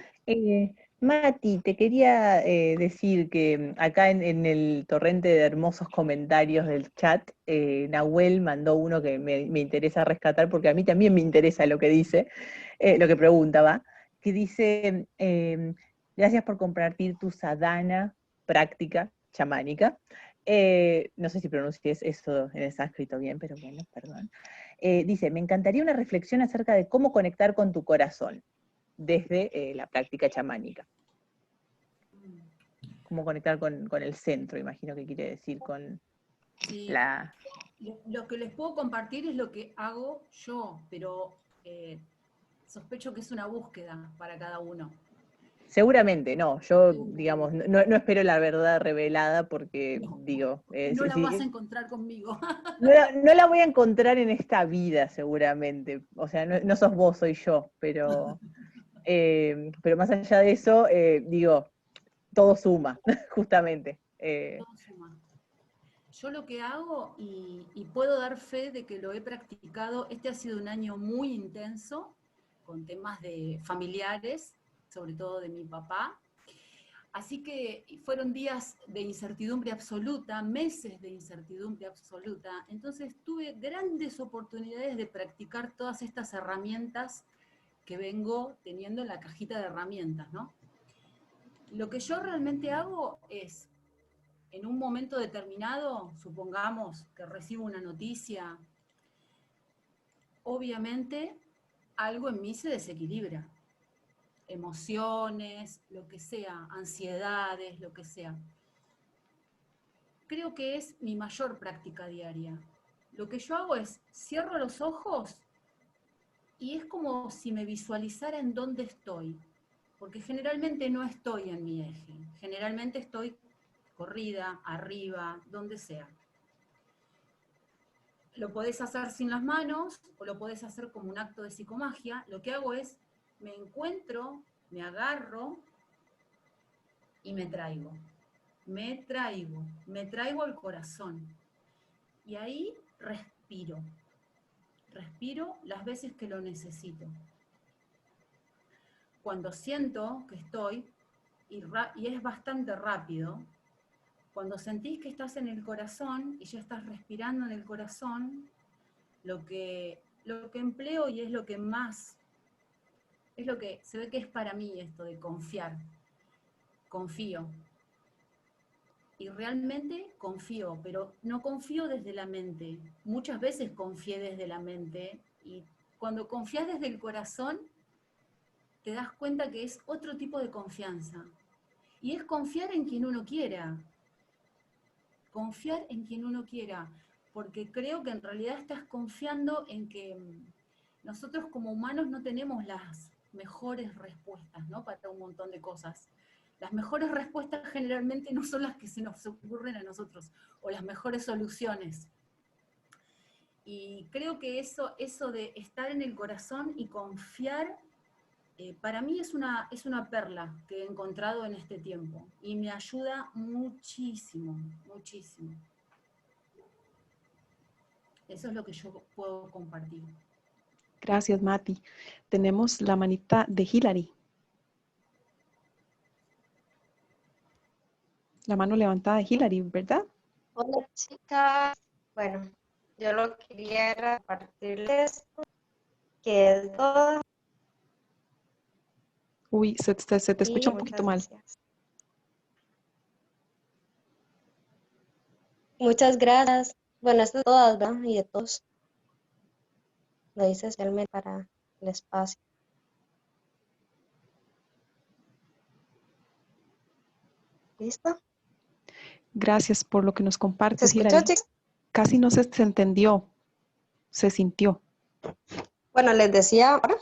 Mati, te quería decir que acá en el torrente de hermosos comentarios del chat, Nahuel mandó uno que me interesa rescatar, porque a mí también me interesa lo que dice, lo que pregunta, ¿va? Que dice, gracias por compartir tu sadhana práctica chamánica. No sé si pronuncies eso en el sánscrito bien, pero bueno, perdón. Dice, me encantaría una reflexión acerca de cómo conectar con tu corazón desde la práctica chamánica. Cómo conectar con el centro, imagino que quiere decir con Sí. la... Lo que les puedo compartir es lo que hago yo, pero sospecho que es una búsqueda para cada uno. Seguramente, no, yo, digamos, no espero la verdad revelada porque, No, digo... no la vas a encontrar conmigo. No la voy a encontrar en esta vida, seguramente. O sea, no sos vos, soy yo, pero más allá de eso, digo, todo suma, justamente. Todo suma. Yo lo que hago, y puedo dar fe de que lo he practicado, este ha sido un año muy intenso, con temas de familiares, sobre todo de mi papá. Así que fueron días de incertidumbre absoluta, meses de incertidumbre absoluta. Entonces tuve grandes oportunidades de practicar todas estas herramientas que vengo teniendo en la cajita de herramientas, ¿no? Lo que yo realmente hago es, en un momento determinado, supongamos que recibo una noticia, obviamente algo en mí se desequilibra. Emociones, lo que sea, ansiedades, lo que sea. Creo que es mi mayor práctica diaria. Lo que yo hago es, cierro los ojos y es como si me visualizara en dónde estoy. Porque generalmente no estoy en mi eje. Generalmente estoy corrida, arriba, donde sea. Lo podés hacer sin las manos o lo podés hacer como un acto de psicomagia. Lo que hago es, me encuentro, me agarro y me traigo. Me traigo al corazón. Y ahí respiro. Respiro las veces que lo necesito. Cuando siento que estoy, y es bastante rápido, cuando sentís que estás en el corazón y ya estás respirando en el corazón, lo que empleo, y es lo que más, es lo que se ve que es para mí esto de confiar. Confío. Y realmente confío, pero no confío desde la mente. Muchas veces confié desde la mente, y cuando confías desde el corazón, te das cuenta que es otro tipo de confianza. Y es confiar en quien uno quiera. Confiar en quien uno quiera. Porque creo que en realidad estás confiando en que nosotros como humanos no tenemos las mejores respuestas, ¿no? Para un montón de cosas. Las mejores respuestas generalmente no son las que se nos ocurren a nosotros, o las mejores soluciones. Y creo que eso de estar en el corazón y confiar, para mí es una perla que he encontrado en este tiempo, y me ayuda muchísimo, muchísimo. Eso es lo que yo puedo compartir. Gracias, Mati. Tenemos la manita de Hilary. La mano levantada de Hilary, ¿verdad? Hola chicas, bueno, yo lo que quería era compartirles que es todo Uy, se te y escucha un muchas poquito mal. gracias. Muchas gracias. Bueno, esto es de todas, ¿verdad? Y de todos. Lo hice especialmente para el espacio. ¿Listo? Gracias por lo que nos ¿Se compartes, escuchó, Hilary. chicas? Casi no se entendió, se sintió. Bueno, les decía ahora.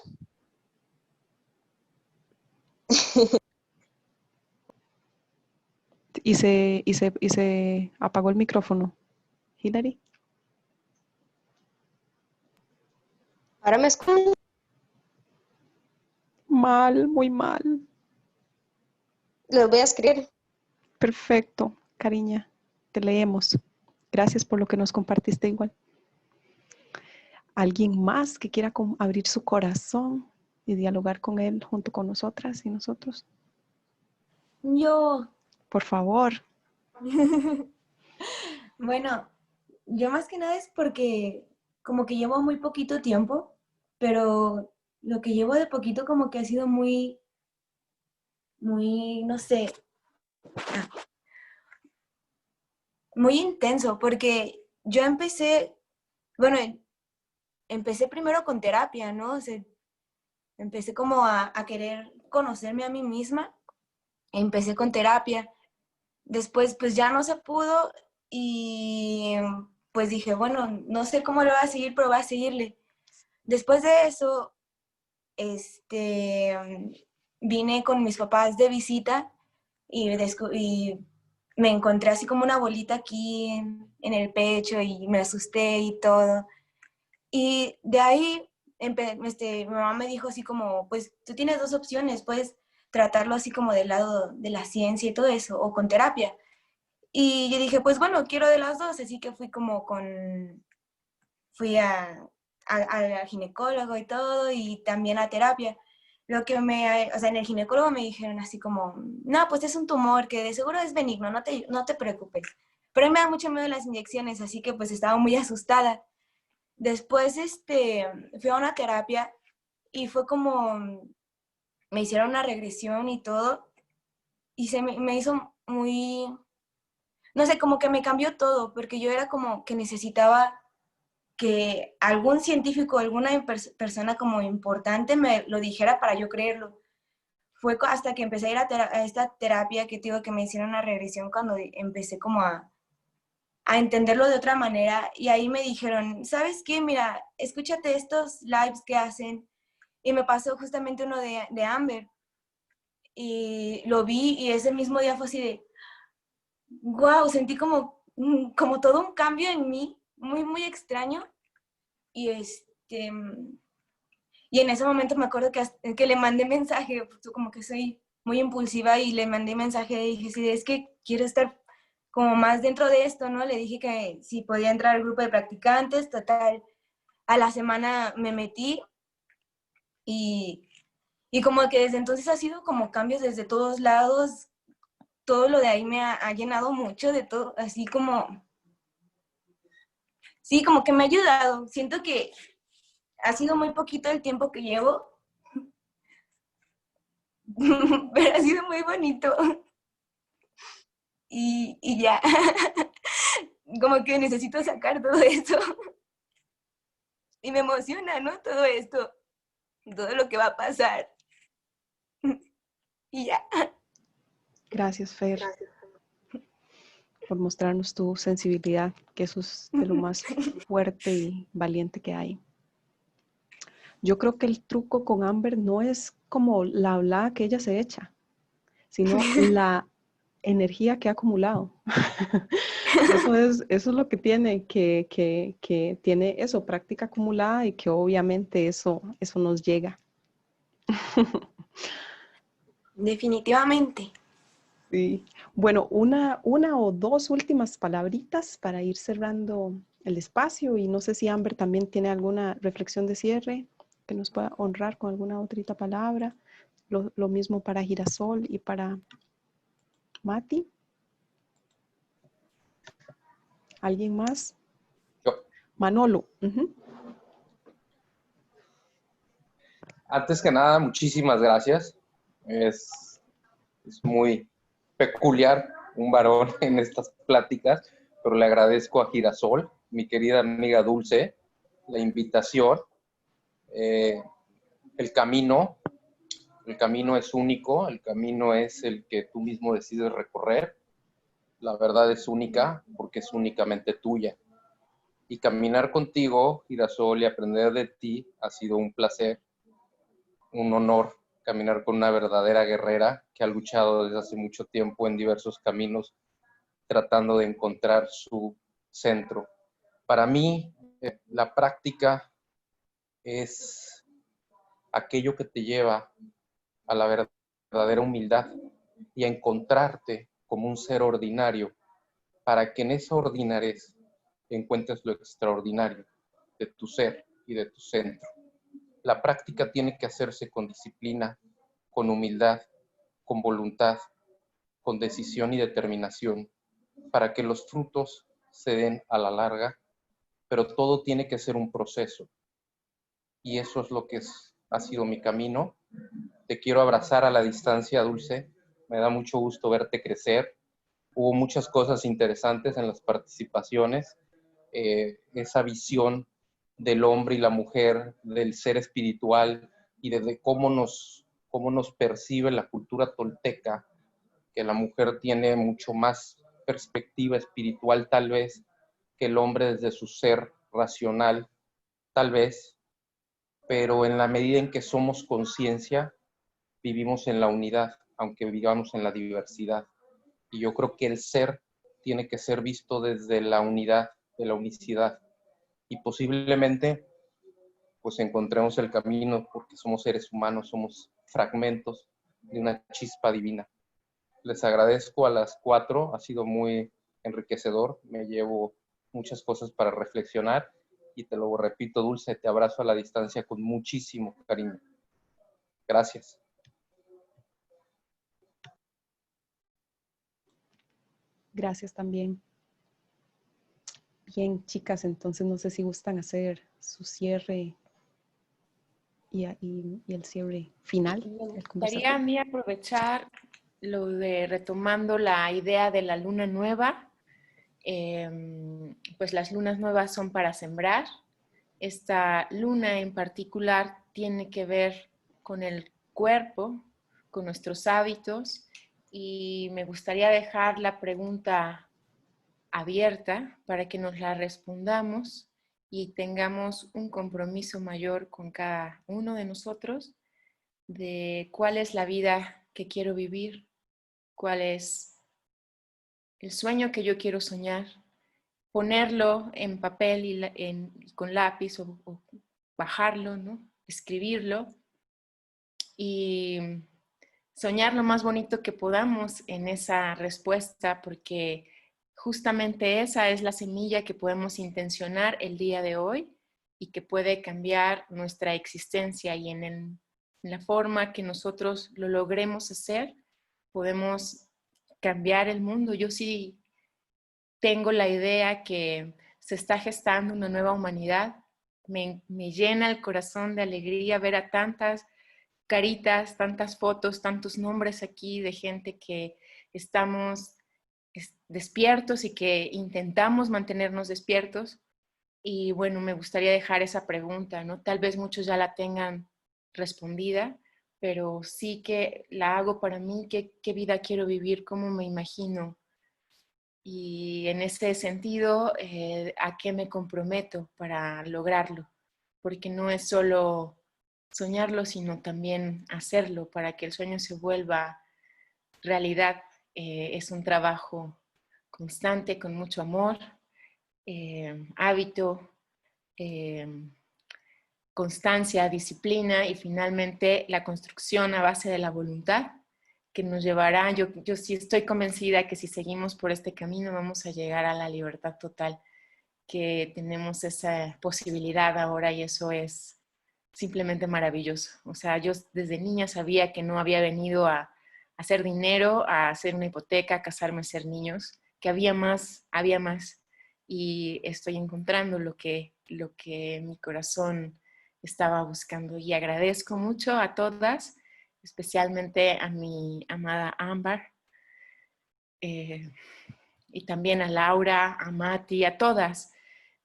Y se apagó el micrófono. Hilary. Ahora me escuchan. Mal, muy mal. Les voy a escribir. Perfecto, cariña. Te leemos. Gracias por lo que nos compartiste igual. ¿Alguien más que quiera abrir su corazón y dialogar con él junto con nosotras y nosotros? Yo, Por favor. bueno, yo más que nada es porque como que llevo muy poquito tiempo, pero lo que llevo de poquito como que ha sido muy, no sé, muy intenso, porque yo empecé, bueno, empecé primero con terapia, ¿no? O sea, empecé como a querer conocerme a mí misma, empecé con terapia. Después, pues ya no se pudo y pues dije, bueno, no sé cómo lo voy a seguir, pero voy a seguirle. Después de eso, vine con mis papás de visita y me encontré así como una bolita aquí en el pecho y me asusté y todo. Y de ahí mi mamá me dijo así como, pues tú tienes dos opciones, puedes tratarlo así como del lado de la ciencia y todo eso, o con terapia. Y yo dije, pues bueno, quiero de las dos, así que fui al ginecólogo y todo, y también a terapia. O sea, en el ginecólogo me dijeron así como, no, pues es un tumor que de seguro es benigno, no te preocupes. Pero a mí me da mucho miedo las inyecciones, así que pues estaba muy asustada. Después, fui a una terapia y fue como, me hicieron una regresión y todo, y me hizo muy, no sé, como que me cambió todo, porque yo era como que necesitaba que algún científico, alguna persona como importante me lo dijera para yo creerlo. Fue hasta que empecé a ir a esta terapia que digo que me hicieron una regresión cuando empecé como a entenderlo de otra manera y ahí me dijeron, ¿sabes qué? Mira, escúchate estos lives que hacen y me pasó justamente uno de Amber y lo vi y ese mismo día fue así de, wow, sentí como todo un cambio en mí, muy, muy extraño. Y y en ese momento me acuerdo que le mandé mensaje, pues, como que soy muy impulsiva y le mandé mensaje y dije, sí, es que quiero estar como más dentro de esto, ¿no? Le dije que si podía entrar al grupo de practicantes, total, a la semana me metí y, y como que desde entonces ha sido como cambios desde todos lados, todo lo de ahí me ha llenado mucho de todo, así como, sí, como que me ha ayudado. Siento que ha sido muy poquito el tiempo que llevo, pero ha sido muy bonito. Y ya, como que necesito sacar todo esto. Y me emociona, ¿no? Todo esto, todo lo que va a pasar. Y ya. Gracias, Fer, por mostrarnos tu sensibilidad, que eso es de lo más fuerte y valiente que hay. Yo creo que el truco con Amber no es como la hablada que ella se echa, sino la energía que ha acumulado. Eso es lo que tiene, que tiene eso, práctica acumulada y que obviamente eso nos llega. Definitivamente. Sí. Bueno, una o dos últimas palabritas para ir cerrando el espacio y no sé si Amber también tiene alguna reflexión de cierre que nos pueda honrar con alguna otrita palabra. Lo mismo para Girasol y para Mati. ¿Alguien más? Yo. Manolo. Ujú. Antes que nada, muchísimas gracias. Es muy peculiar un varón en estas pláticas, pero le agradezco a Girasol, mi querida amiga Dulce, la invitación. El camino es único, el camino es el que tú mismo decides recorrer. La verdad es única porque es únicamente tuya. Y caminar contigo, Girasol, y aprender de ti ha sido un placer, un honor caminar con una verdadera guerrera que ha luchado desde hace mucho tiempo en diversos caminos tratando de encontrar su centro. Para mí, la práctica es aquello que te lleva a la verdadera humildad y a encontrarte como un ser ordinario para que en esa ordinariez encuentres lo extraordinario de tu ser y de tu centro. La práctica tiene que hacerse con disciplina, con humildad, con voluntad, con decisión y determinación, para que los frutos se den a la larga, pero todo tiene que ser un proceso. Y eso es lo que ha sido mi camino. Te quiero abrazar a la distancia, Dulce. Me da mucho gusto verte crecer. Hubo muchas cosas interesantes en las participaciones. Esa visión del hombre y la mujer, del ser espiritual y de cómo nos percibe la cultura tolteca, que la mujer tiene mucho más perspectiva espiritual tal vez que el hombre desde su ser racional, tal vez, pero en la medida en que somos conciencia, vivimos en la unidad, aunque vivamos en la diversidad. Y yo creo que el ser tiene que ser visto desde la unidad, de la unicidad. Y posiblemente, pues encontremos el camino, porque somos seres humanos, somos fragmentos de una chispa divina. Les agradezco a las 4, ha sido muy enriquecedor, me llevo muchas cosas para reflexionar y te lo repito, Dulce, te abrazo a la distancia con muchísimo cariño. Gracias. Gracias también. Bien, chicas, entonces no sé si gustan hacer su cierre y el cierre final Me del gustaría a conversatorio. mí aprovechar lo de retomando la idea de la luna nueva. Pues las lunas nuevas son para sembrar. Esta luna en particular tiene que ver con el cuerpo, con nuestros hábitos, y me gustaría dejar la pregunta abierta para que nos la respondamos y tengamos un compromiso mayor con cada uno de nosotros de cuál es la vida que quiero vivir, cuál es el sueño que yo quiero soñar, ponerlo en papel y con lápiz o bajarlo, ¿no? Escribirlo y soñar lo más bonito que podamos en esa respuesta, porque justamente esa es la semilla que podemos intencionar el día de hoy y que puede cambiar nuestra existencia, y en la forma que nosotros lo logremos hacer, podemos cambiar el mundo. Yo sí tengo la idea que se está gestando una nueva humanidad. Me llena el corazón de alegría ver a tantas caritas, tantas fotos, tantos nombres aquí de gente que estamos despiertos y que intentamos mantenernos despiertos. Y bueno, me gustaría dejar esa pregunta, ¿no? Tal vez muchos ya la tengan respondida, pero sí que la hago para mí. ¿Qué vida quiero vivir? ¿Cómo me imagino? Y en ese sentido, ¿a qué me comprometo para lograrlo? Porque no es solo soñarlo, sino también hacerlo para que el sueño se vuelva realidad. Es un trabajo constante, con mucho amor, hábito, constancia, disciplina y finalmente la construcción a base de la voluntad, que nos llevará, yo sí estoy convencida que si seguimos por este camino vamos a llegar a la libertad total, que tenemos esa posibilidad ahora, y eso es simplemente maravilloso. O sea, yo desde niña sabía que no había venido a hacer dinero, a hacer una hipoteca, a casarme, a ser niños, que había más, y estoy encontrando lo que mi corazón estaba buscando. Y agradezco mucho a todas, especialmente a mi amada Ámbar, y también a Laura, a Mati, a todas.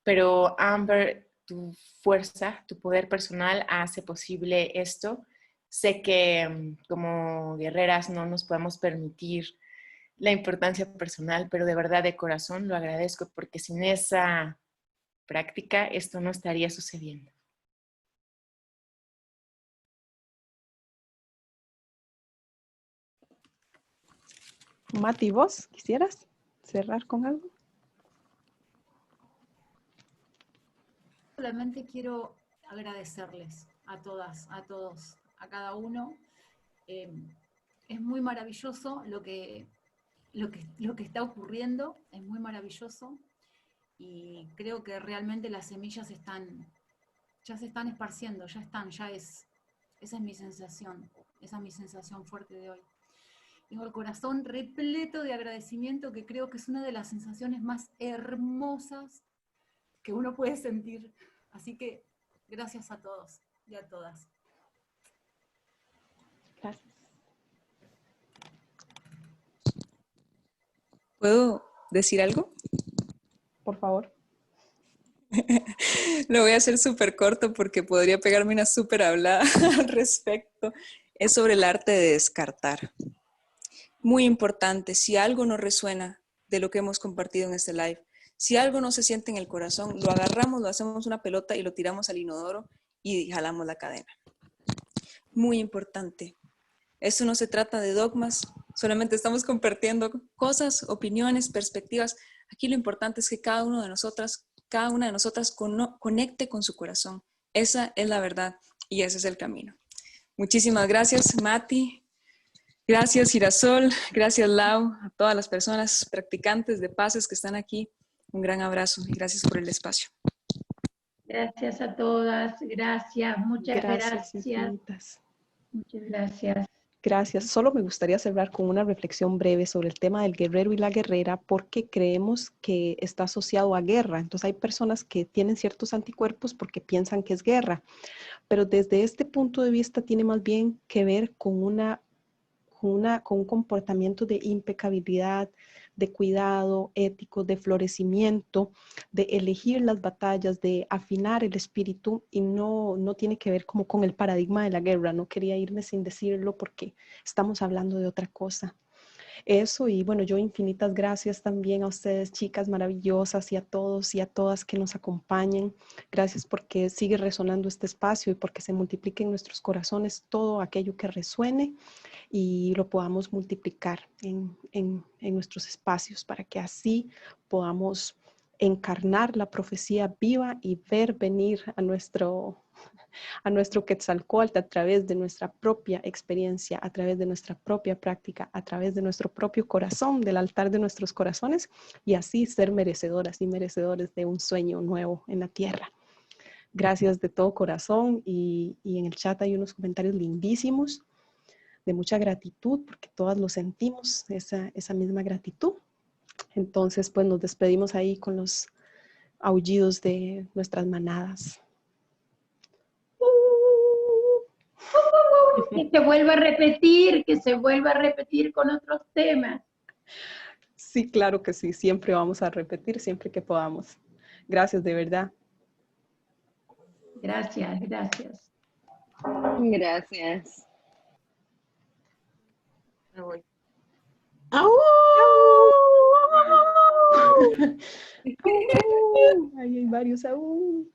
Pero Amber, tu fuerza, tu poder personal hace posible esto. Sé que como guerreras no nos podemos permitir la importancia personal, pero de verdad de corazón lo agradezco, porque sin esa práctica esto no estaría sucediendo. Mati, ¿vos quisieras cerrar con algo? Solamente quiero agradecerles a todas, a todos, a cada uno. Es muy maravilloso lo que está ocurriendo, es muy maravilloso, y creo que realmente las semillas ya se están esparciendo, esa es mi sensación, esa es mi sensación fuerte de hoy. Tengo el corazón repleto de agradecimiento, que creo que es una de las sensaciones más hermosas que uno puede sentir. Así que gracias a todos y a todas. Gracias. ¿Puedo decir algo? Por favor. Lo voy a hacer súper corto porque podría pegarme una súper hablada al respecto. Es sobre el arte de descartar. Muy importante, si algo no resuena de lo que hemos compartido en este live, si algo no se siente en el corazón, lo agarramos, lo hacemos una pelota y lo tiramos al inodoro y jalamos la cadena. Muy importante. Esto no se trata de dogmas, solamente estamos compartiendo cosas, opiniones, perspectivas. Aquí lo importante es que cada una de nosotras conecte con su corazón. Esa es la verdad y ese es el camino. Muchísimas gracias, Mati. Gracias, Girasol. Gracias, Lau. A todas las personas practicantes de pases que están aquí. Un gran abrazo y gracias por el espacio. Gracias a todas. Gracias. Muchas gracias. Infinitas. Muchas gracias. Gracias. Solo me gustaría cerrar con una reflexión breve sobre el tema del guerrero y la guerrera, porque creemos que está asociado a guerra. Entonces hay personas que tienen ciertos anticuerpos porque piensan que es guerra, pero desde este punto de vista tiene más bien que ver con un comportamiento de impecabilidad, de cuidado ético, de florecimiento, de elegir las batallas, de afinar el espíritu, y no tiene que ver como con el paradigma de la guerra. No quería irme sin decirlo porque estamos hablando de otra cosa. Eso, y bueno, yo infinitas gracias también a ustedes, chicas maravillosas, y a todos y a todas que nos acompañen. Gracias porque sigue resonando este espacio y porque se multiplique en nuestros corazones todo aquello que resuene y lo podamos multiplicar en nuestros espacios, para que así podamos encarnar la profecía viva y ver venir a nuestro Quetzalcóatl a través de nuestra propia experiencia, a través de nuestra propia práctica, a través de nuestro propio corazón, del altar de nuestros corazones, y así ser merecedoras y merecedores de un sueño nuevo en la tierra. Gracias de todo corazón, y en el chat hay unos comentarios lindísimos de mucha gratitud, porque todas lo sentimos, esa misma gratitud. Entonces, pues nos despedimos ahí con los aullidos de nuestras manadas. Que se vuelva a repetir con otros temas. Sí, claro que sí, siempre vamos a repetir, siempre que podamos. Gracias, de verdad. Gracias, gracias. Gracias. Me voy. ¡Au! Ahí hay varios aún.